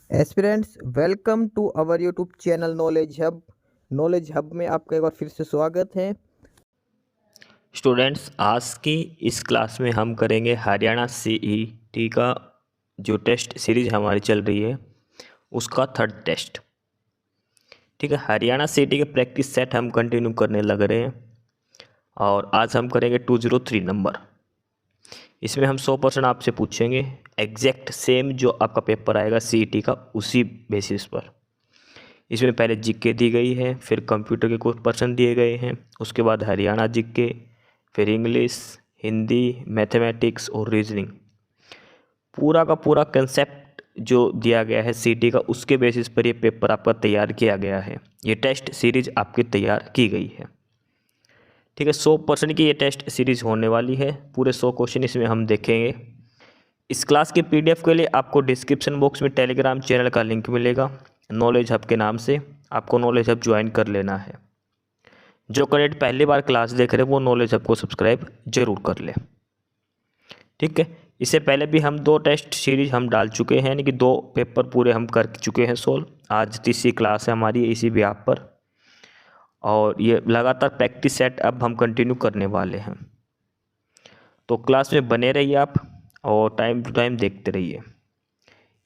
Aspirants welcome to our YouTube channel knowledge hub में आपका एक बार फिर से स्वागत है। स्टूडेंट्स, आज की इस क्लास में हम करेंगे हरियाणा सीईटी का जो टेस्ट सीरीज हमारी चल रही है उसका थर्ड टेस्ट। ठीक है, हरियाणा सीईटी के प्रैक्टिस सेट हम कंटिन्यू करने लग रहे हैं और आज हम करेंगे 203 नंबर। इसमें हम 100% आपसे पूछेंगे एग्जैक्ट सेम जो आपका पेपर आएगा सीईटी का उसी बेसिस पर। इसमें पहले जीके दी गई है, फिर कंप्यूटर के कुछ पर्सन दिए गए हैं, उसके बाद हरियाणा जीके, फिर इंग्लिश, हिंदी, मैथमेटिक्स और रीजनिंग। पूरा का पूरा कंसेप्ट जो दिया गया है सीटी का उसके बेसिस पर ये पेपर आपका तैयार किया गया है। ये टेस्ट सीरीज आपकी तैयार की गई है। ठीक है, 100% की ये टेस्ट सीरीज होने वाली है। पूरे 100 क्वेश्चन इसमें हम देखेंगे। इस क्लास के पीडीएफ के लिए आपको डिस्क्रिप्शन बॉक्स में टेलीग्राम चैनल का लिंक मिलेगा, नॉलेज हब के नाम से। आपको नॉलेज हब ज्वाइन कर लेना है। जो कैंडिडेट पहली बार क्लास देख रहे हैं वो नॉलेज हब को सब्सक्राइब जरूर कर ले। ठीक है, इससे पहले भी हम 2 टेस्ट सीरीज हम डाल चुके हैं, यानी कि 2 पेपर पूरे हम कर चुके हैं सोल्व। आज तीसरी क्लास है हमारी इसी भी आप पर, और ये लगातार प्रैक्टिस सेट अब हम कंटिन्यू करने वाले हैं। तो क्लास में बने रहिए आप और टाइम टू टाइम देखते रहिए।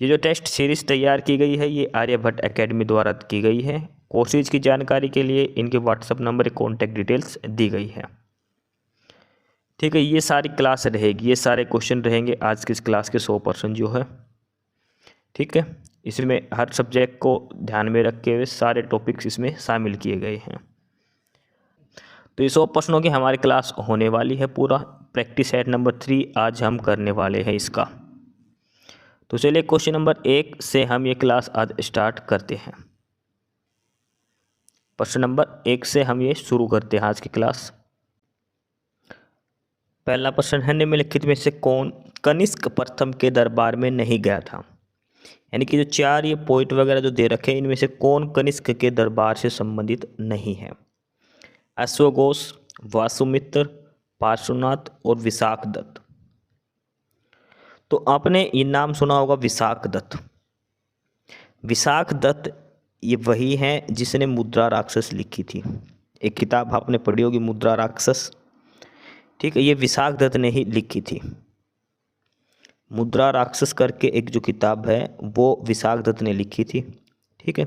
ये जो टेस्ट सीरीज़ तैयार की गई है ये आर्यभट्ट एकेडमी द्वारा की गई है। कोर्सेज की जानकारी के लिए इनके व्हाट्सअप नंबर कॉन्टैक्ट डिटेल्स दी गई है। ठीक है, ये सारी क्लास रहेगी, ये सारे क्वेश्चन रहेंगे आज की इस क्लास के 100% जो है। ठीक है, इसमें हर सब्जेक्ट को ध्यान में रखे हुए सारे टॉपिक्स इसमें शामिल किए गए हैं। तो ये 100 प्रश्नों की हमारी क्लास होने वाली है। पूरा प्रैक्टिस सेट नंबर 3 आज हम करने वाले हैं इसका। तो चलिए क्वेश्चन नंबर 1 से हम ये क्लास आज स्टार्ट करते हैं। प्रश्न नंबर 1 से हम ये शुरू करते हैं आज की क्लास। पहला प्रश्न है, निम्नलिखित में से कौन कनिष्क प्रथम के दरबार में नहीं गया था? यानी कि जो 4 ये पॉइंट वगैरह जो दे रखे हैं इनमें से कौन कनिष्क के दरबार से संबंधित नहीं है? अश्वघोष, वासुमित्र, पार्श्वनाथ और विशाख दत्त। तो आपने ये नाम सुना होगा विशाख दत्त। विशाख दत्त ये वही हैं जिसने मुद्रा राक्षस लिखी थी। एक किताब आपने पढ़ी होगी मुद्रा राक्षस। ठीक है, ये विशाख दत्त ने ही लिखी थी। मुद्रा राक्षस करके एक जो किताब है वो विशाख दत्त ने लिखी थी। ठीक है,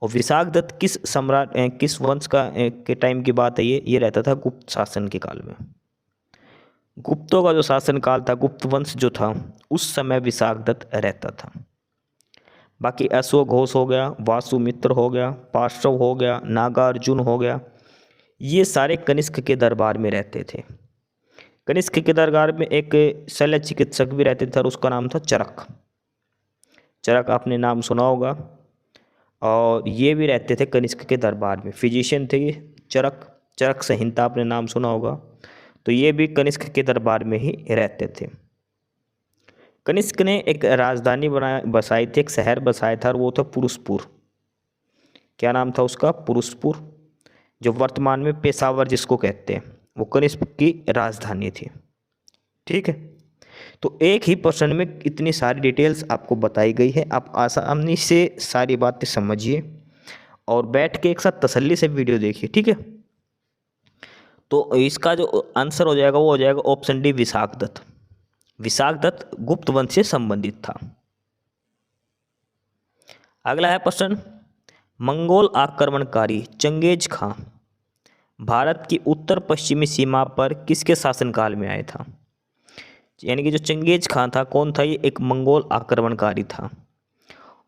और विशाख दत्त किस सम्राट किस वंश का के टाइम की बात है? ये रहता था गुप्त शासन के काल में। गुप्तों का जो शासन काल था, गुप्त वंश जो था, उस समय विशाख दत्त रहता था। बाकी अश्वघोष हो गया, वासुमित्र हो गया, पार्श्व हो गया, नागार्जुन हो गया, ये सारे कनिष्क के दरबार में रहते थे। कनिष्क के दरबार में एक शल्य चिकित्सक भी रहते थे और उसका नाम था चरक। चरक आपने नाम सुना होगा, और ये भी रहते थे कनिष्क के दरबार में। फिजिशियन थे ये चरक। चरक संहिता आपने नाम सुना होगा, तो ये भी कनिष्क के दरबार में ही रहते थे। कनिष्क ने एक राजधानी बसाई थी, एक शहर बसाया था, और वो था पुरुषपुर। क्या नाम था उसका? पुरुषपुर, जो वर्तमान में पेशावर जिसको कहते हैं, वो कनिष्क की राजधानी थी। ठीक है, तो एक ही प्रश्न में इतनी सारी डिटेल्स आपको बताई गई है। आप आसानी से सारी बातें समझिए और बैठ के एक साथ तसल्ली से वीडियो देखिए। ठीक है, तो इसका जो आंसर हो जाएगा वो हो जाएगा ऑप्शन डी, विशाख दत्त। विशाख दत्त गुप्त वंश से संबंधित था। अगला है प्रश्न, मंगोल आक्रमणकारी चंगेज खां भारत की उत्तर पश्चिमी सीमा पर किसके शासनकाल में आया था? यानी कि जो चंगेज खां था, कौन था? ये एक मंगोल आक्रमणकारी था,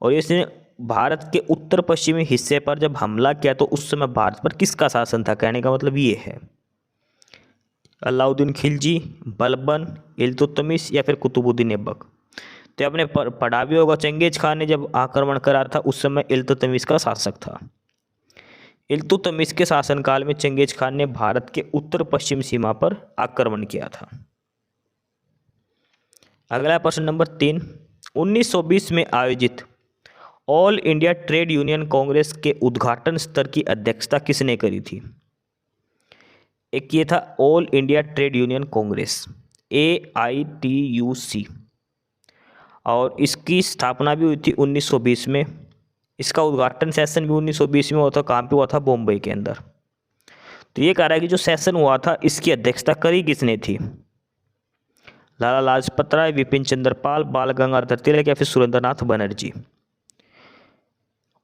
और इसने भारत के उत्तर पश्चिमी हिस्से पर जब हमला किया तो उस समय भारत पर किसका शासन था? कहने का मतलब ये है, अलाउद्दीन खिलजी, बलबन, इल्तुतमिश या फिर कुतुबुद्दीन ऐबक। तो आपने पढ़ा भी होगा, चंगेज खान ने जब आक्रमण करा था उस समय इल्तुतमिश का शासक था। इल्तुतमिश के शासनकाल में चंगेज खान ने भारत के उत्तर पश्चिम सीमा पर आक्रमण किया था। अगला प्रश्न नंबर 3, 1920 में आयोजित all India trade union Congress के उद्घाटन सत्र की अध्यक्षता किसने करी थी? एक ये था all India trade union Congress, AITUC, और इसकी स्थापना भी हुई थी 1920 में। इसका उद्घाटन सेशन भी 1920 में हुआ था। कहाँ पे हुआ था? बॉम्बे के अंदर। तो ये कह रहा है कि जो सेशन हुआ था इसकी अध्यक्षता करी किसने थी? लाला लाजपत राय, विपिन चंद्र पाल, बाल गंगाधर तिलक या फिर Surendranath Banerjee.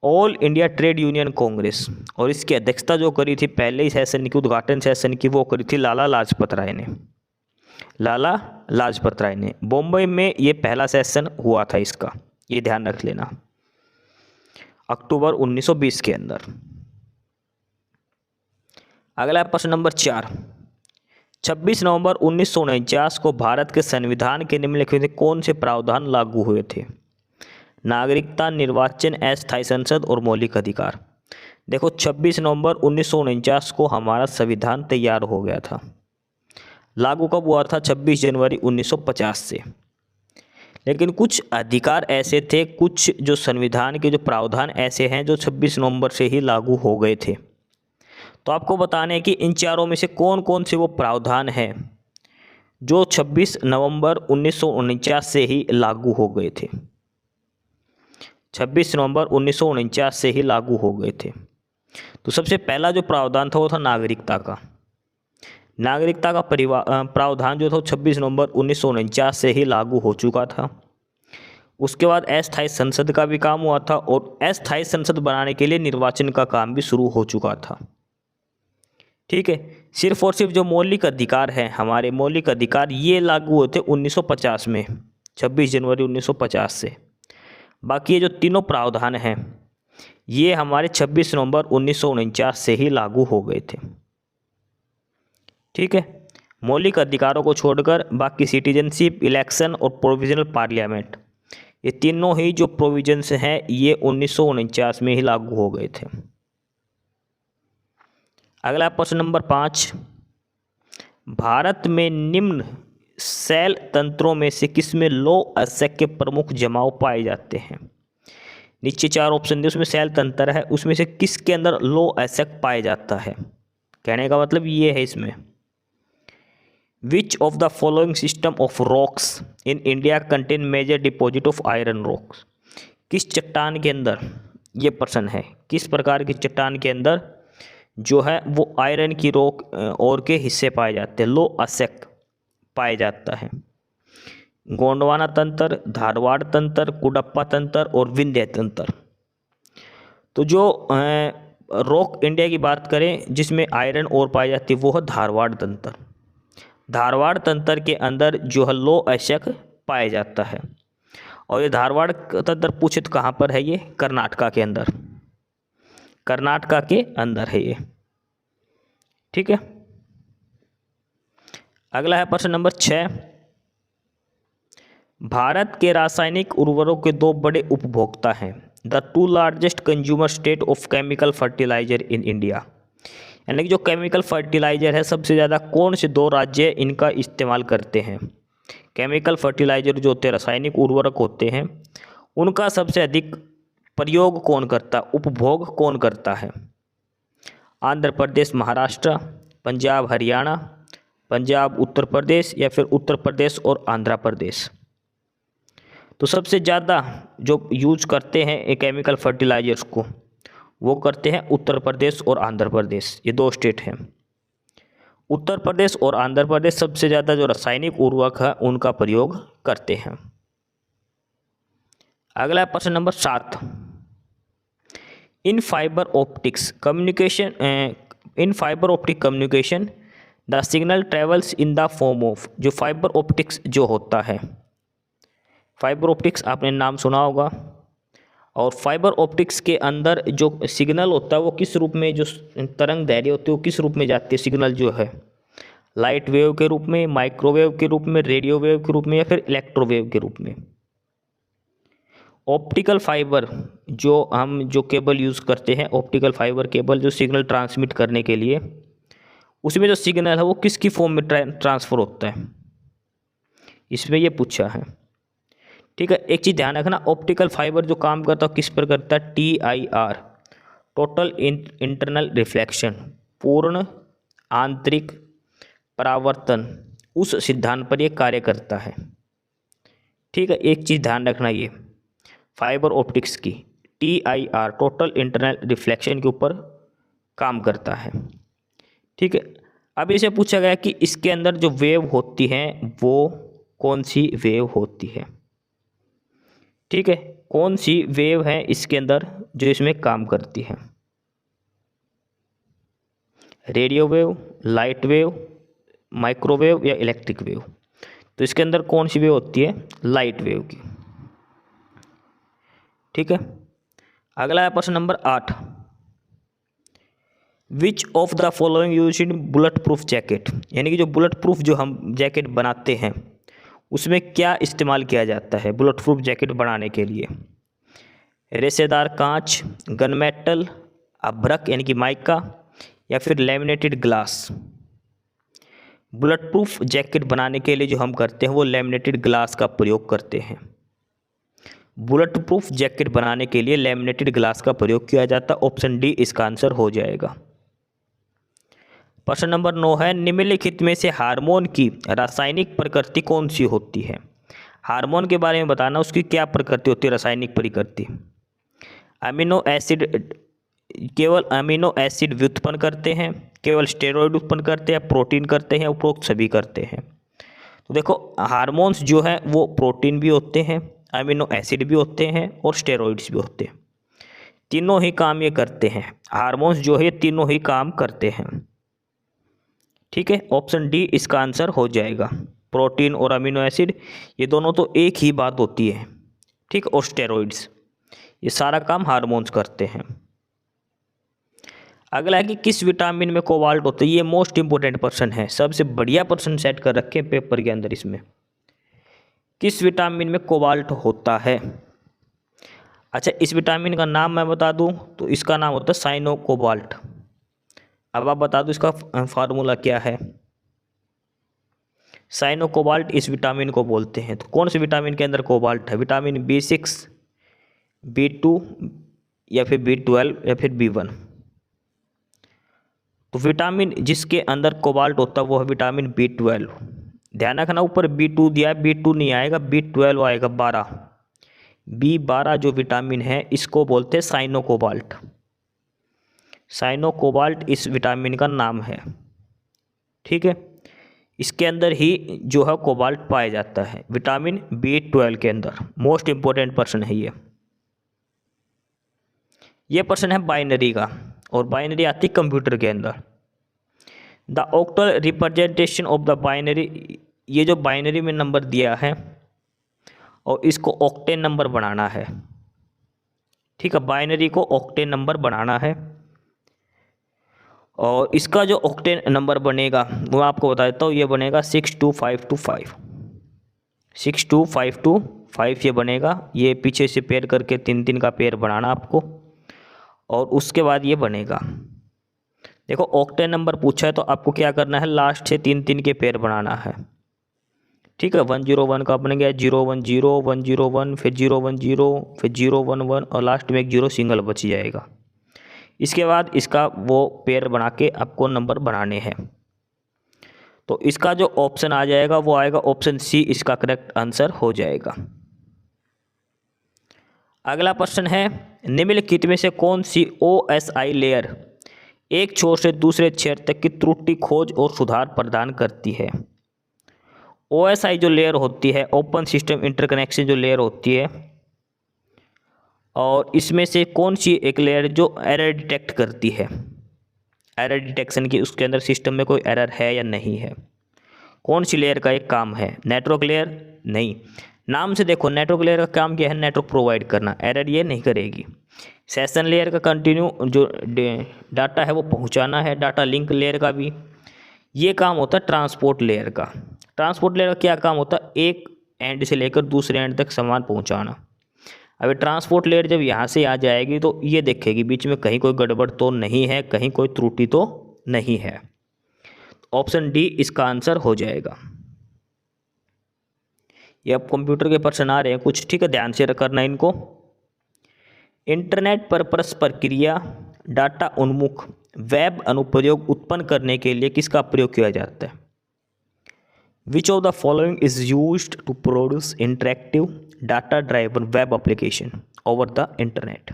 All India trade union Congress, और इसकी अध्यक्षता जो करी थी पहले ही सेशन की, उद्घाटन सेशन की, वो करी थी लाला लाजपत राय ने। लाला लाजपत राय ने। बॉम्बे में ये पहला सेशन हुआ था इसका, ये ध्यान रख लेना, अक्टूबर 1920 के अंदर। अगला प्रश्न नंबर 4। 26 नवंबर 1949 को भारत के संविधान के निम्नलिखित में कौन से प्रावधान लागू हुए थे? नागरिकता, निर्वाचन, अस्थायी संसद और मौलिक अधिकार। देखो 26 नवंबर 1949 को हमारा संविधान तैयार हो गया था। लागू कब हुआ था? 26 जनवरी 1950 से। लेकिन कुछ अधिकार ऐसे थे, कुछ जो संविधान के जो प्रावधान ऐसे हैं जो 26 नवंबर से ही लागू हो गए थे। तो आपको बताने हैं कि इन चारों में से कौन कौन से वो प्रावधान हैं जो 26 नवंबर 1949 से ही लागू हो गए थे। 26 नवंबर 1949 से ही लागू हो गए थे। तो सबसे पहला जो प्रावधान था वो था नागरिकता का। नागरिकता का प्रावधान जो था 26 नवंबर 1949 से ही लागू हो चुका था। उसके बाद अस्थायी संसद का भी काम हुआ था और अस्थायी संसद बनाने के लिए निर्वाचन का काम भी शुरू हो चुका था। ठीक है, सिर्फ और सिर्फ जो मौलिक अधिकार हैं, हमारे मौलिक अधिकार, ये लागू हुए थे 1950 में, 26 जनवरी 1950 से। बाकी ये जो तीनों प्रावधान हैं ये हमारे 26 नवंबर 1949 से ही लागू हो गए थे। ठीक है, मौलिक अधिकारों को छोड़कर बाकी सिटीजनशिप, इलेक्शन और प्रोविजनल पार्लियामेंट, ये तीनों ही जो प्रोविजंस हैं ये 1949 में ही लागू हो गए थे। अगला प्रश्न नंबर 5। भारत में निम्न सेल तंत्रों में से किसमें लो असेक के प्रमुख जमाव पाए जाते हैं? नीचे 4 ऑप्शन दिए, उसमें सेल तंत्र है, उसमें से किसके अंदर लो असेक पाया जाता है? कहने का मतलब ये है इसमें, which of the following system of rocks in India contain major deposit of iron rocks. किस चट्टान के अंदर, ये प्रश्न है, किस प्रकार की चट्टान के अंदर जो है वो आयरन की रॉक और के हिस्से पाए जाते हैं, लो असेक पाया जाता है? गोंडवाना तंत्र, धारवाड़ तंत्र, कुडप्पा तंत्र और विंध्य तंत्र। तो जो रॉक इंडिया की बात करें जिसमें आयरन और पाई जाती है वो है धारवाड़ तंत्र। धारवाड़ तंत्र के अंदर जो है लो असेक पाया जाता है। और ये धारवाड़ तंत्र पूछे तो कहाँ पर है? ये कर्नाटका के अंदर, कर्नाटका के अंदर है ये। ठीक है, अगला है प्रश्न नंबर 6। भारत के रासायनिक उर्वरकों के 2 बड़े उपभोक्ता हैं। The 2 largest consumer state of chemical fertilizer in India. यानी कि जो केमिकल फर्टिलाइजर है सबसे ज़्यादा कौन से 2 राज्य इनका इस्तेमाल करते हैं? केमिकल फर्टिलाइजर जो होते हैं, रासायनिक उर्वरक होते हैं, उनका सबसे अधिक प्रयोग कौन करता है, उपभोग कौन करता है? आंध्र प्रदेश, महाराष्ट्र, पंजाब हरियाणा, पंजाब उत्तर प्रदेश या फिर उत्तर प्रदेश और आंध्र प्रदेश। तो सबसे ज़्यादा जो यूज करते हैं ये केमिकल फर्टिलाइजर्स को वो करते हैं उत्तर प्रदेश और आंध्र प्रदेश, ये 2 स्टेट हैं। उत्तर प्रदेश और आंध्र प्रदेश सबसे ज़्यादा जो रासायनिक उर्वरक है उनका प्रयोग करते हैं। अगला प्रश्न number 7। In fibre optic communication the signal travels in the form of. जो फाइबर ऑप्टिक्स जो होता है, फाइबर ऑप्टिक्स आपने नाम सुना होगा, और फाइबर ऑप्टिक्स के अंदर जो सिग्नल होता है वो किस रूप में, जो तरंग दैर्घ्य होती है वो किस रूप में जाती है? सिग्नल जो है लाइट वेव के रूप में, माइक्रोवेव के रूप में, रेडियो वेव के रूप में या फिर इलेक्ट्रोवेव के रूप में। ऑप्टिकल फाइबर जो केबल यूज़ करते हैं, ऑप्टिकल फाइबर केबल जो सिग्नल ट्रांसमिट करने के लिए, उसमें जो सिग्नल है वो किसकी फॉर्म में ट्रांसफ़र होता है? इसमें ये पूछा है। ठीक है, एक चीज़ ध्यान रखना, ऑप्टिकल फाइबर जो काम करता है किस पर करता है? TIR, टोटल इंटरनल रिफ्लेक्शन, पूर्ण आंतरिक परावर्तन, उस सिद्धांत पर ये कार्य करता है। ठीक है, एक चीज़ ध्यान रखना, ये फाइबर ऑप्टिक्स की TIR टोटल इंटरनल रिफ्लेक्शन के ऊपर काम करता है। ठीक है, अब इसे पूछा गया कि इसके अंदर जो वेव होती है वो कौन सी वेव होती है। ठीक है, कौन सी वेव है इसके अंदर जो इसमें काम करती है, radio wave, light wave, microwave या इलेक्ट्रिक वेव। तो इसके अंदर कौन सी वेव होती है, लाइट वेव की। ठीक है, अगला है प्रश्न number 8, which of the following use in bullet proof jacket, यानी कि जो बुलेट प्रूफ जो हम जैकेट बनाते हैं उसमें क्या इस्तेमाल किया जाता है बुलेट प्रूफ जैकेट बनाने के लिए, रेशेदार कांच, गन मेटल, अभ्रक यानी कि माइका, या फिर laminated glass. Bullet proof jacket बनाने के लिए जो हम करते हैं वो लैमिनेटेड ग्लास का प्रयोग करते हैं। बुलेट प्रूफ जैकेट बनाने के लिए लैमिनेटेड ग्लास का प्रयोग किया जाता है। ऑप्शन डी इसका आंसर हो जाएगा। प्रश्न नंबर 9 है, निम्नलिखित में से हार्मोन की रासायनिक प्रकृति कौन सी होती है। हार्मोन के बारे में बताना, उसकी क्या प्रकृति होती है, रासायनिक प्रकृति। अमीनो एसिड, केवल अमीनो एसिड व्युत्पन्न करते हैं, केवल स्टेरॉयड उत्पन्न करते हैं, प्रोटीन करते हैं, उपरोक्त सभी करते हैं। तो देखो हार्मोन्स जो है वो प्रोटीन भी होते हैं, अमीनो एसिड भी होते हैं और स्टेरॉइड्स भी होते हैं। तीनों ही काम ये करते हैं, हार्मोन्स जो है तीनों ही काम करते हैं। ठीक है, ऑप्शन डी इसका आंसर हो जाएगा। प्रोटीन और अमीनो एसिड ये दोनों तो एक ही बात होती है। ठीक, और स्टेरॉइड्स ये सारा काम हार्मोन्स करते हैं। अगला है कि किस विटामिन में कोबाल्ट होता है। ये मोस्ट इंपोर्टेंट प्रश्न है, सबसे बढ़िया प्रश्न सेट कर रखे हैं पेपर के अंदर। इसमें किस विटामिन में कोबाल्ट होता है। अच्छा, इस विटामिन का नाम मैं बता दूं तो इसका नाम होता है साइनोकोबाल्ट। अब आप बता दो इसका फार्मूला क्या है। साइनोकोबाल्ट इस विटामिन को बोलते हैं। तो कौन से विटामिन के अंदर कोबाल्ट है, विटामिन B6, B2 या फिर B12 या फिर B1। तो विटामिन जिसके अंदर कोबाल्ट होता है वो है विटामिन B12। ध्यान रखना, ऊपर B2 दिया है, B2 नहीं आएगा, B12 आएगा 12। B12 जो विटामिन है इसको बोलते हैं साइनोकोबाल्ट। साइनोकोबाल्ट इस विटामिन का नाम है। ठीक है, इसके अंदर ही जो है कोबाल्ट पाया जाता है, विटामिन B12 के अंदर। मोस्ट इंपोर्टेंट प्रश्न है ये प्रश्न है बाइनरी का, और बाइनरी आती है कंप्यूटर के अंदर। The octal representation of the binary, ये जो बाइनरी में नंबर दिया है और इसको ऑक्टेन नंबर बनाना है। ठीक है, बाइनरी को ऑक्टेन नंबर बनाना है और इसका जो ऑक्टेन नंबर बनेगा वो आपको बता देता हूँ। ये बनेगा 62525, 62525 ये बनेगा। ये पीछे से पेयर करके 3 का पेयर बनाना आपको, और उसके बाद ये बनेगा। देखो ऑक्टेन नंबर पूछा है तो आपको क्या करना है, लास्ट से 3 के पेयर बनाना है। ठीक है, 101 का बन गया 010, 101, फिर 010, फिर 011 और लास्ट में एक 0 सिंगल बच जाएगा। इसके बाद इसका वो पेयर बना के आपको नंबर बनाने हैं। तो इसका जो ऑप्शन आ जाएगा वो आएगा ऑप्शन सी, इसका करेक्ट आंसर हो जाएगा। अगला प्रश्न है, निम्नलिखित में से कौन सी OSI लेयर एक छोर से दूसरे छोर तक की त्रुटि खोज और सुधार प्रदान करती है। OSI जो लेयर होती है, ओपन सिस्टम इंटरकनेक्शन जो लेयर होती है, और इसमें से कौन सी एक लेयर जो एरर डिटेक्ट करती है, एरर डिटेक्शन की, उसके अंदर सिस्टम में कोई एरर है या नहीं है। कौन सी लेयर का एक काम है, नेटवर्क लेयर नहीं। नाम से देखो नेटवर्क लेयर का काम क्या है, नेटवर्क प्रोवाइड करना, एरर ये नहीं करेगी। सेशन लेयर का कंटिन्यू जो डाटा है वो पहुंचाना है, डाटा लिंक लेयर का भी ये काम होता है। ट्रांसपोर्ट लेयर का, ट्रांसपोर्ट लेयर का क्या काम होता है, एक एंड से लेकर दूसरे एंड तक सामान पहुंचाना। अभी ट्रांसपोर्ट लेयर जब यहाँ से आ जाएगी तो ये देखेगी बीच में कहीं कोई गड़बड़ तो नहीं है, कहीं कोई त्रुटि तो नहीं है। ऑप्शन डी इसका आंसर हो जाएगा। ये अब कंप्यूटर के प्रश्न आ रहे हैं कुछ, ठीक है, ध्यान से करना इनको। इंटरनेट पर परस्पर प्रक्रिया डाटा उन्मुख वेब अनुप्रयोग उत्पन्न करने के लिए किसका प्रयोग किया जाता है। Which of the following is used to produce interactive data driven web application over the internet?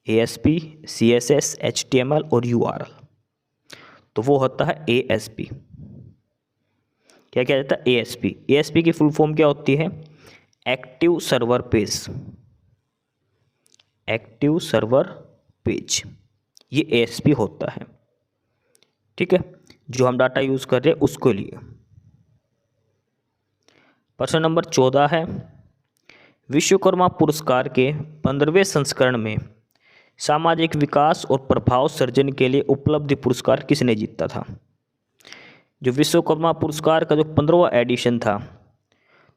ASP, CSS, HTML और URL। तो वो होता है ASP। क्या क्या जाता है? ASP। ASP की फुल फॉर्म क्या होती है? Active server page. Active server page, ये ASP होता है। ठीक है, जो हम डाटा यूज कर रहे हैं उसके लिए। प्रश्न नंबर 14 है, विश्वकर्मा पुरस्कार के 15वें संस्करण में सामाजिक विकास और प्रभाव सर्जन के लिए उपलब्धि पुरस्कार किसने जीता था? जो विश्वकर्मा पुरस्कार का जो 15वां एडिशन था,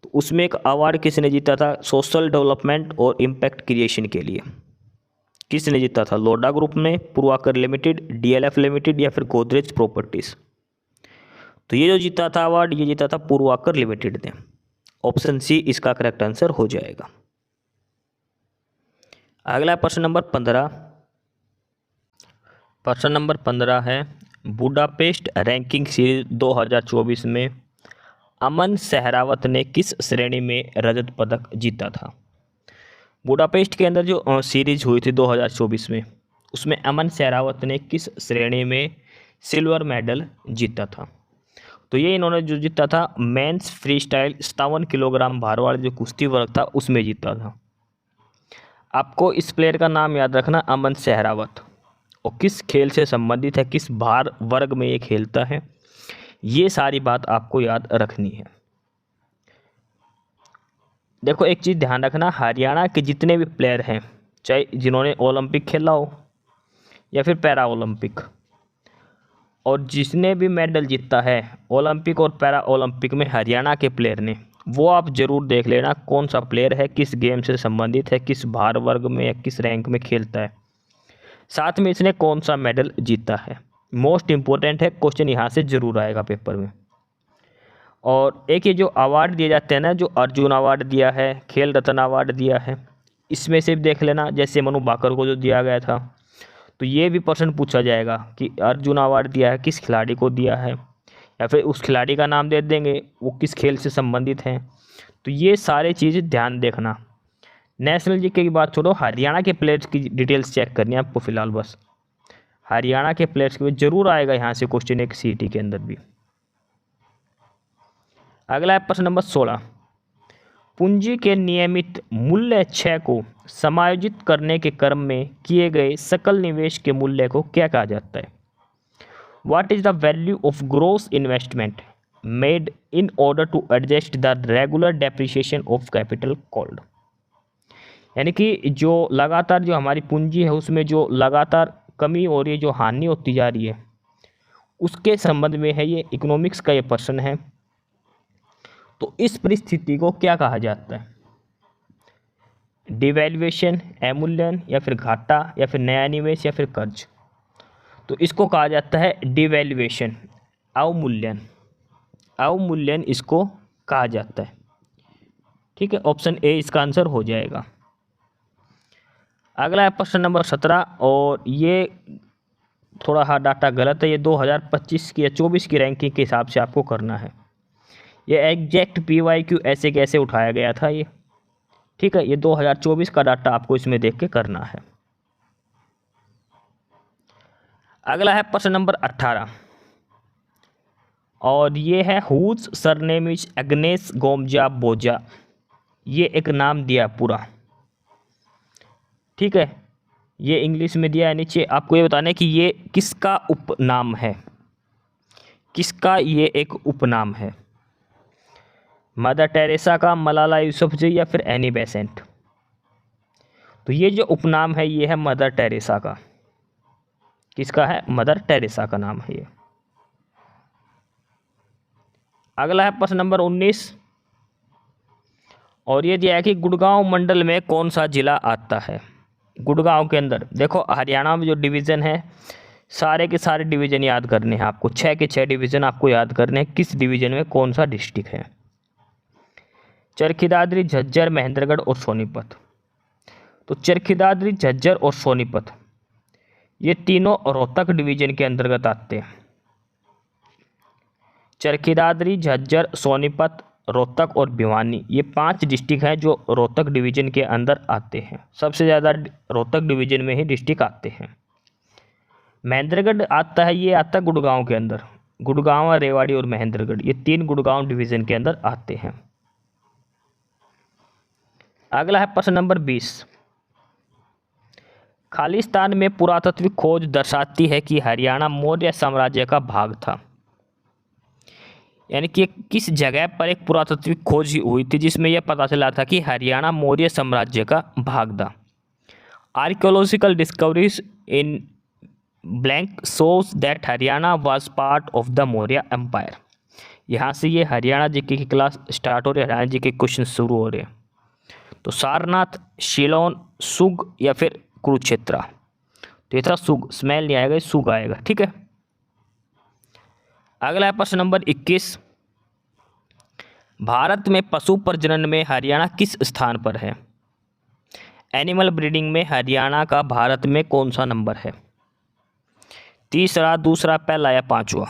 तो उसमें एक अवार्ड किसने जीता था? सोशल डेवलपमेंट और इम्पैक्ट क्रिएशन के लिए। किसने जीता था? लोडा ग्रुप ने, पूर्वाकर लिमिटेड, DLF लिमिटेड या फिर गोदरेज प्रॉपर्टीज। तो ये जो जीता था अवार्ड, ये जीता था पूर्वाकर लिमिटेड ने। ऑप्शन सी इसका करेक्ट आंसर हो जाएगा। अगला प्रश्न नंबर 15। प्रश्न नंबर 15 है, बुडापेस्ट रैंकिंग सीरीज 2024 में अमन सहरावत ने किस श्रेणी में रजत पदक जीता था? बुडापेस्ट के अंदर जो सीरीज हुई थी 2024 में, उसमें अमन सहरावत ने किस श्रेणी में सिल्वर मेडल जीता था? तो ये इन्होंने जो जीता था मेंस फ्री स्टाइल 57 किलोग्राम भार वाला जो कुश्ती वर्ग था उसमें जीता था। आपको इस प्लेयर का नाम याद रखना, अमन सहरावत, और किस खेल से संबंधित है, किस भार वर्ग में ये खेलता है, ये सारी बात आपको याद रखनी है। देखो एक चीज़ ध्यान रखना, हरियाणा के जितने भी प्लेयर हैं, चाहे जिन्होंने ओलंपिक खेला हो या फिर पैरा ओलंपिक, और जिसने भी मेडल जीता है ओलंपिक और पैरा ओलंपिक में हरियाणा के प्लेयर ने, वो आप ज़रूर देख लेना कौन सा प्लेयर है, किस गेम से संबंधित है, किस भार वर्ग में या किस रैंक में खेलता है, साथ में इसने कौन सा मेडल जीता है। मोस्ट इम्पोर्टेंट है, क्वेश्चन यहाँ से ज़रूर आएगा पेपर में। और एक ये जो अवार्ड दिए जाते हैं ना, जो अर्जुन अवार्ड दिया है, खेल रत्न अवार्ड दिया है, इसमें से देख लेना, जैसे मनु भाकर को जो दिया गया था, तो ये भी प्रश्न पूछा जाएगा कि अर्जुन अवार्ड दिया है किस खिलाड़ी को दिया है, या फिर उस खिलाड़ी का नाम दे देंगे वो किस खेल से संबंधित हैं। तो ये सारे चीज़ें ध्यान देखना। नेशनल जीके की बात छोड़ो, हरियाणा के प्लेयर्स की डिटेल्स चेक करनी है आपको फिलहाल, बस हरियाणा के प्लेयर्स के जरूर आएगा यहाँ से क्वेश्चन एक CET के अंदर भी। अगला है प्रश्न नंबर 16, पूंजी के नियमित मूल्य 6 को समायोजित करने के क्रम में किए गए सकल निवेश के मूल्य को क्या कहा जाता है? What is the value of gross investment made in order to adjust the regular depreciation of capital called? यानी कि जो लगातार जो हमारी पूंजी है उसमें जो लगातार कमी हो रही है, जो हानि होती जा रही है, उसके संबंध में है ये इकोनॉमिक्स का ये प्रश्न है। तो इस परिस्थिति को क्या कहा जाता है? डिवैल्यूएशन, अवमूल्यन या फिर घाटा या फिर नया निवेश या फिर कर्ज? तो इसको कहा जाता है डिवैल्यूएशन, अवमूल्यन। अवमूल्यन इसको कहा जाता है। ठीक है, ऑप्शन ए इसका आंसर हो जाएगा। अगला है प्रश्न नंबर 17, और ये थोड़ा हाँ डाटा गलत है, ये 2025 की या 24 की रैंकिंग के हिसाब से आपको करना है। ये एग्जैक्ट PYQ ऐसे कैसे उठाया गया था ये, ठीक है, ये 2024 का डाटा आपको इसमें देख के करना है। अगला है प्रश्न नंबर 18, और ये है हुज सरनेम इज एग्नेस गोमजा बोजा। ये एक नाम दिया पूरा, ठीक है, ये इंग्लिश में दिया है नीचे। आपको ये बताना है कि ये किसका उपनाम है, किसका ये एक उपनाम है, मदर टेरेसा का, मलाला यूसुफजई या फिर एनी बेसेंट? तो ये जो उपनाम है ये है मदर टेरेसा का। किसका है? मदर टेरेसा का नाम है ये। अगला है प्रश्न नंबर 19, और ये दिया है कि गुड़गांव मंडल में कौन सा जिला आता है? गुड़गांव के अंदर देखो, हरियाणा में जो डिवीज़न है सारे के सारे डिवीज़न याद करने हैं आपको, 6 के 6 डिवीज़न आपको याद करने हैं, किस डिवीज़न में कौन सा डिस्ट्रिक्ट है। चरखी दादरी, झज्जर, महेंद्रगढ़ और सोनीपत। तो चरखी दादरी, झज्जर और सोनीपत ये तीनों रोहतक डिवीज़न के अंतर्गत आते हैं। चरखी दादरी, झज्जर, सोनीपत, रोहतक और भिवानी, ये 5 डिस्ट्रिक्ट हैं जो रोहतक डिवीज़न के अंदर आते हैं। सबसे ज़्यादा रोहतक डिवीज़न में ही डिस्ट्रिक्ट आते हैं। महेंद्रगढ़ आता है, ये आता है गुड़गांव के अंदर। गुड़गांव, रेवाड़ी और महेंद्रगढ़, ये 3 गुड़गांव डिवीज़न के अंदर आते हैं। अगला है प्रश्न नंबर 20। खालिस्तान में पुरातात्विक खोज दर्शाती है कि हरियाणा मौर्य साम्राज्य का भाग था। यानी कि किस जगह पर एक पुरातात्विक खोज हुई थी जिसमें यह पता चला था कि हरियाणा मौर्य साम्राज्य का भाग था। Archaeological discoveries in blank shows that Haryana was part of the Maurya empire. यहाँ से ये हरियाणा जीके की क्लास स्टार्ट हो रही है, हरियाणा जीके क्वेश्चन शुरू हो रहे हैं। तो सारनाथ, शिलोन, सुग या फिर कुरुक्षेत्र। तो ये था सुग, स्मेल नहीं आएगा, सुग आएगा। ठीक है। अगला है प्रश्न नंबर 21। भारत में पशु प्रजनन में हरियाणा किस स्थान पर है? एनिमल ब्रीडिंग में हरियाणा का भारत में कौन सा नंबर है? तीसरा, दूसरा, पहला या पांचवा?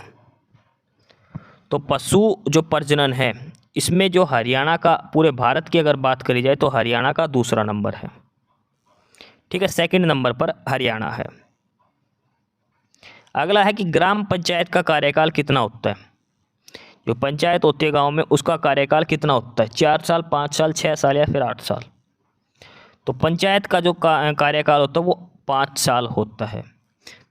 तो पशु जो प्रजनन है इसमें जो हरियाणा का, पूरे भारत की अगर बात करी जाए तो हरियाणा का दूसरा नंबर है। ठीक है, सेकंड नंबर पर हरियाणा है। अगला है कि ग्राम पंचायत का कार्यकाल कितना होता है? जो पंचायत होती है गांव में उसका कार्यकाल कितना होता है? 4 साल, 5 साल, 6 साल या फिर 8 साल? तो पंचायत का जो कार्यकाल होता है वो 5 साल होता है।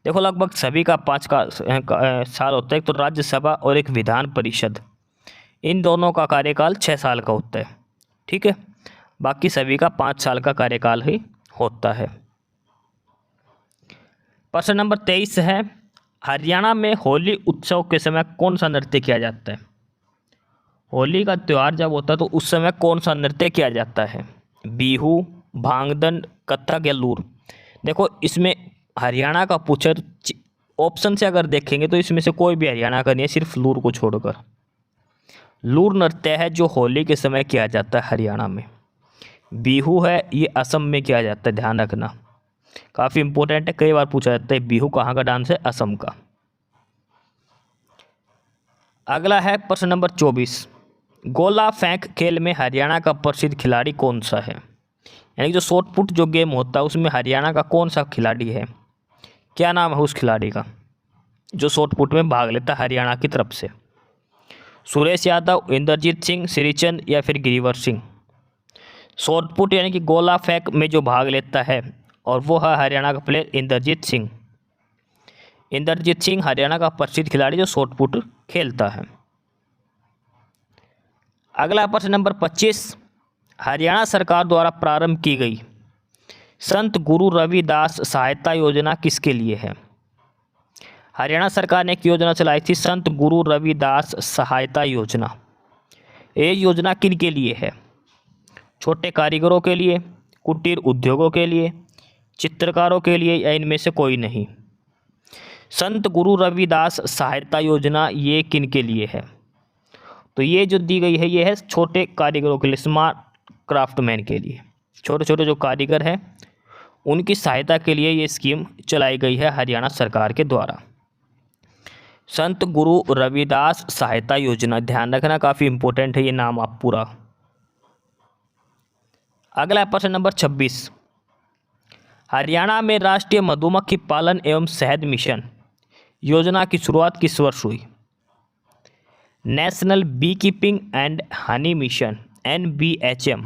देखो लगभग सभी का 5 साल होता है। एक तो राज्यसभा और एक विधान परिषद, इन दोनों का कार्यकाल 6 साल का होता है। ठीक है, बाकी सभी का 5 साल का कार्यकाल ही होता है। प्रश्न नंबर 23 है, हरियाणा में होली उत्सव के समय कौन सा नृत्य किया जाता है? होली का त्यौहार जब होता है तो उस समय कौन सा नृत्य किया जाता है? बिहू, भांगदंड, कथक या लूर? देखो इसमें हरियाणा का पूछा, ऑप्शन से अगर देखेंगे तो इसमें से कोई भी हरियाणा का नहीं है, सिर्फ लूर को छोड़कर। लूर नृत्य है जो होली के समय किया जाता है हरियाणा में। बिहू है, ये असम में किया जाता है, ध्यान रखना, काफ़ी इंपॉर्टेंट है, कई बार पूछा जाता है बिहू कहाँ का डांस है? असम का। अगला है प्रश्न नंबर 24। गोला फेंक खेल में हरियाणा का प्रसिद्ध खिलाड़ी कौन सा है? यानी जो शॉट पुट जो गेम होता है उसमें हरियाणा का कौन सा खिलाड़ी है? क्या नाम है उस खिलाड़ी का जो शॉट पुट में भाग लेता है हरियाणा की तरफ से? सुरेश यादव, इंद्रजीत सिंह, श्रीचंद या फिर गिरिवर सिंह? शॉट पुट यानी कि गोला फेंक में जो भाग लेता है और वो है हरियाणा का प्लेयर इंद्रजीत सिंह। इंद्रजीत सिंह हरियाणा का प्रसिद्ध खिलाड़ी जो शॉट पुट खेलता है। अगला प्रश्न नंबर 25। हरियाणा सरकार द्वारा प्रारंभ की गई संत गुरु रविदास सहायता योजना किसके लिए है? हरियाणा सरकार ने एक योजना चलाई थी, संत गुरु रविदास सहायता योजना। ये योजना किन के लिए है? छोटे कारीगरों के लिए, कुटीर उद्योगों के लिए, चित्रकारों के लिए या इनमें से कोई नहीं? संत गुरु रविदास सहायता योजना ये किन के लिए है? तो ये जो दी गई है ये है छोटे कारीगरों के लिए, स्मार्ट क्राफ्टमैन के लिए, छोटे छोटे जो कारीगर हैं उनकी सहायता के लिए ये स्कीम चलाई गई है हरियाणा सरकार के द्वारा। संत गुरु रविदास सहायता योजना, ध्यान रखना, काफ़ी इंपॉर्टेंट है ये नाम आप पूरा। अगला प्रश्न नंबर 26। हरियाणा में राष्ट्रीय मधुमक्खी पालन एवं शहद मिशन योजना की शुरुआत किस वर्ष हुई? National bee keeping and honey mission NBHM।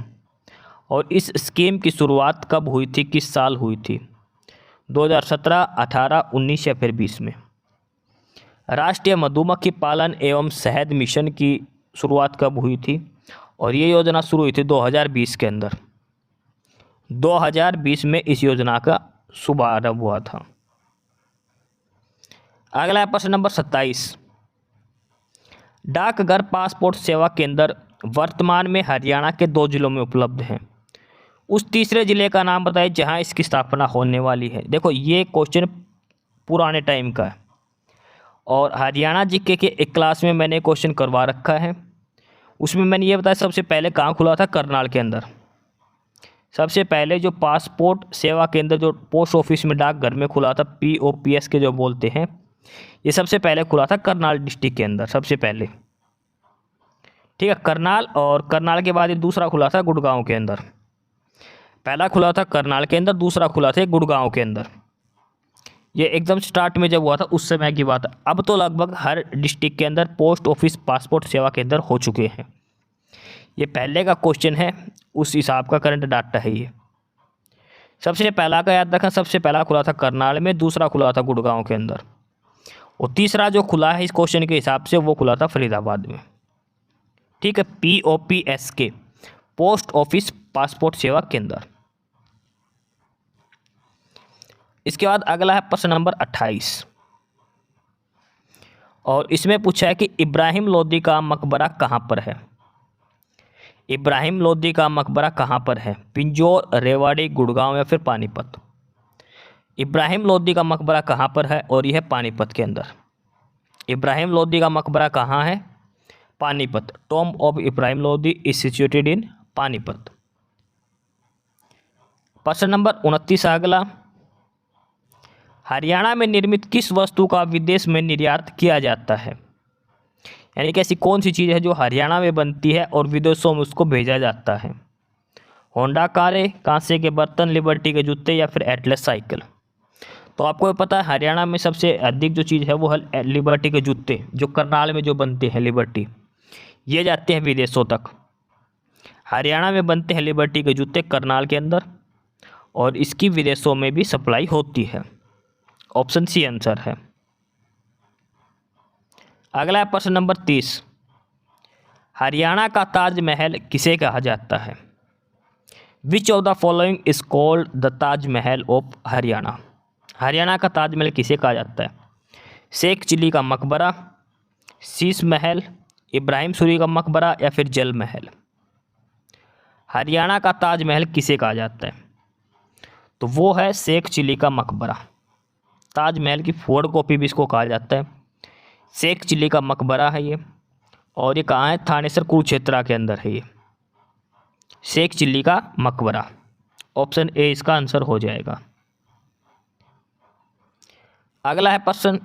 और इस स्कीम की शुरुआत कब हुई थी, किस साल हुई थी? 2017, 18, 19 या फिर 20 में? राष्ट्रीय मधुमक्खी पालन एवं शहद मिशन की शुरुआत कब हुई थी? और ये योजना शुरू हुई थी 2020 के अंदर। 2020 में इस योजना का शुभारंभ हुआ था। अगला प्रश्न नंबर 27। डाकघर पासपोर्ट सेवा केंद्र वर्तमान में हरियाणा के 2 जिलों में उपलब्ध हैं। उस तीसरे जिले का नाम बताइए जहां इसकी स्थापना होने वाली है। देखो ये क्वेश्चन पुराने टाइम का है और हरियाणा जीके के एक क्लास में मैंने क्वेश्चन करवा रखा है। उसमें मैंने ये बताया सबसे पहले कहाँ खुला था, करनाल के अंदर। सबसे पहले जो पासपोर्ट सेवा केंद्र जो पोस्ट ऑफिस में डाकघर में खुला था, POPS के जो बोलते हैं, ये सबसे पहले खुला था करनाल डिस्ट्रिक्ट के अंदर, सबसे पहले। ठीक है, करनाल, और करनाल के बाद ये दूसरा खुला था गुड़गांव के अंदर। पहला खुला था करनाल के अंदर, दूसरा खुला था गुड़गांव के अंदर। ये एकदम स्टार्ट में जब हुआ था उस समय की बात है। अब तो लगभग हर डिस्ट्रिक्ट के अंदर पोस्ट ऑफिस पासपोर्ट सेवा केंद्र हो चुके हैं। ये पहले का क्वेश्चन है, उस हिसाब का करंट डाटा है ये। सबसे पहला का याद रखना, सबसे पहला खुला था करनाल में, दूसरा खुला था गुड़गांव के अंदर, और तीसरा जो खुला है इस क्वेश्चन के हिसाब से वो खुला था फरीदाबाद में। ठीक है, POPSK, पोस्ट ऑफिस पासपोर्ट सेवा केंद्र। इसके बाद अगला है प्रश्न नंबर 28, और इसमें पूछा है कि इब्राहिम लोदी का मकबरा कहाँ पर है। इब्राहिम लोदी का मकबरा कहाँ पर है? पिंजौर, रेवाड़ी, गुड़गांव या फिर पानीपत। इब्राहिम लोदी का मकबरा कहाँ पर है? और यह है पानीपत के अंदर। इब्राहिम लोदी का मकबरा कहाँ है? Panipat. Tomb of Ibrahim Lodi is situated in Panipat. प्रश्न नंबर 29 अगला, हरियाणा में निर्मित किस वस्तु का विदेश में निर्यात किया जाता है? यानी कि ऐसी कौन सी चीज़ है जो हरियाणा में बनती है और विदेशों में उसको भेजा जाता है? होंडा कारें, कांसे के बर्तन, लिबर्टी के जूते या फिर एटलस साइकिल। तो आपको पता है हरियाणा में सबसे अधिक जो चीज़ है वो है लिबर्टी के जूते, जो करनाल में जो बनते हैं लिबर्टी, ये जाते हैं विदेशों तक। हरियाणा में बनते हैं लिबर्टी के जूते करनाल के अंदर, और इसकी विदेशों में भी सप्लाई होती है। ऑप्शन सी आंसर है। अगला प्रश्न नंबर 30, हरियाणा का ताजमहल किसे कहा जाता है? Which of the following is called the Taj Mahal of Haryana. Haryana का ताजमहल किसे कहा जाता है? शेख चिली का मकबरा, शीश महल, इब्राहिम सूरी का मकबरा या फिर जल महल। हरियाणा का ताजमहल किसे कहा जाता है? तो वो है शेख चिली का मकबरा। ताजमहल की फोर्ड कॉपी भी इसको कहा जाता है। शेख चिली का मकबरा है ये, और ये कहाँ है? थानेसर कुरुक्षेत्र के अंदर है ये शेख चिली का मकबरा। ऑप्शन ए इसका आंसर हो जाएगा। अगला है प्रश्न,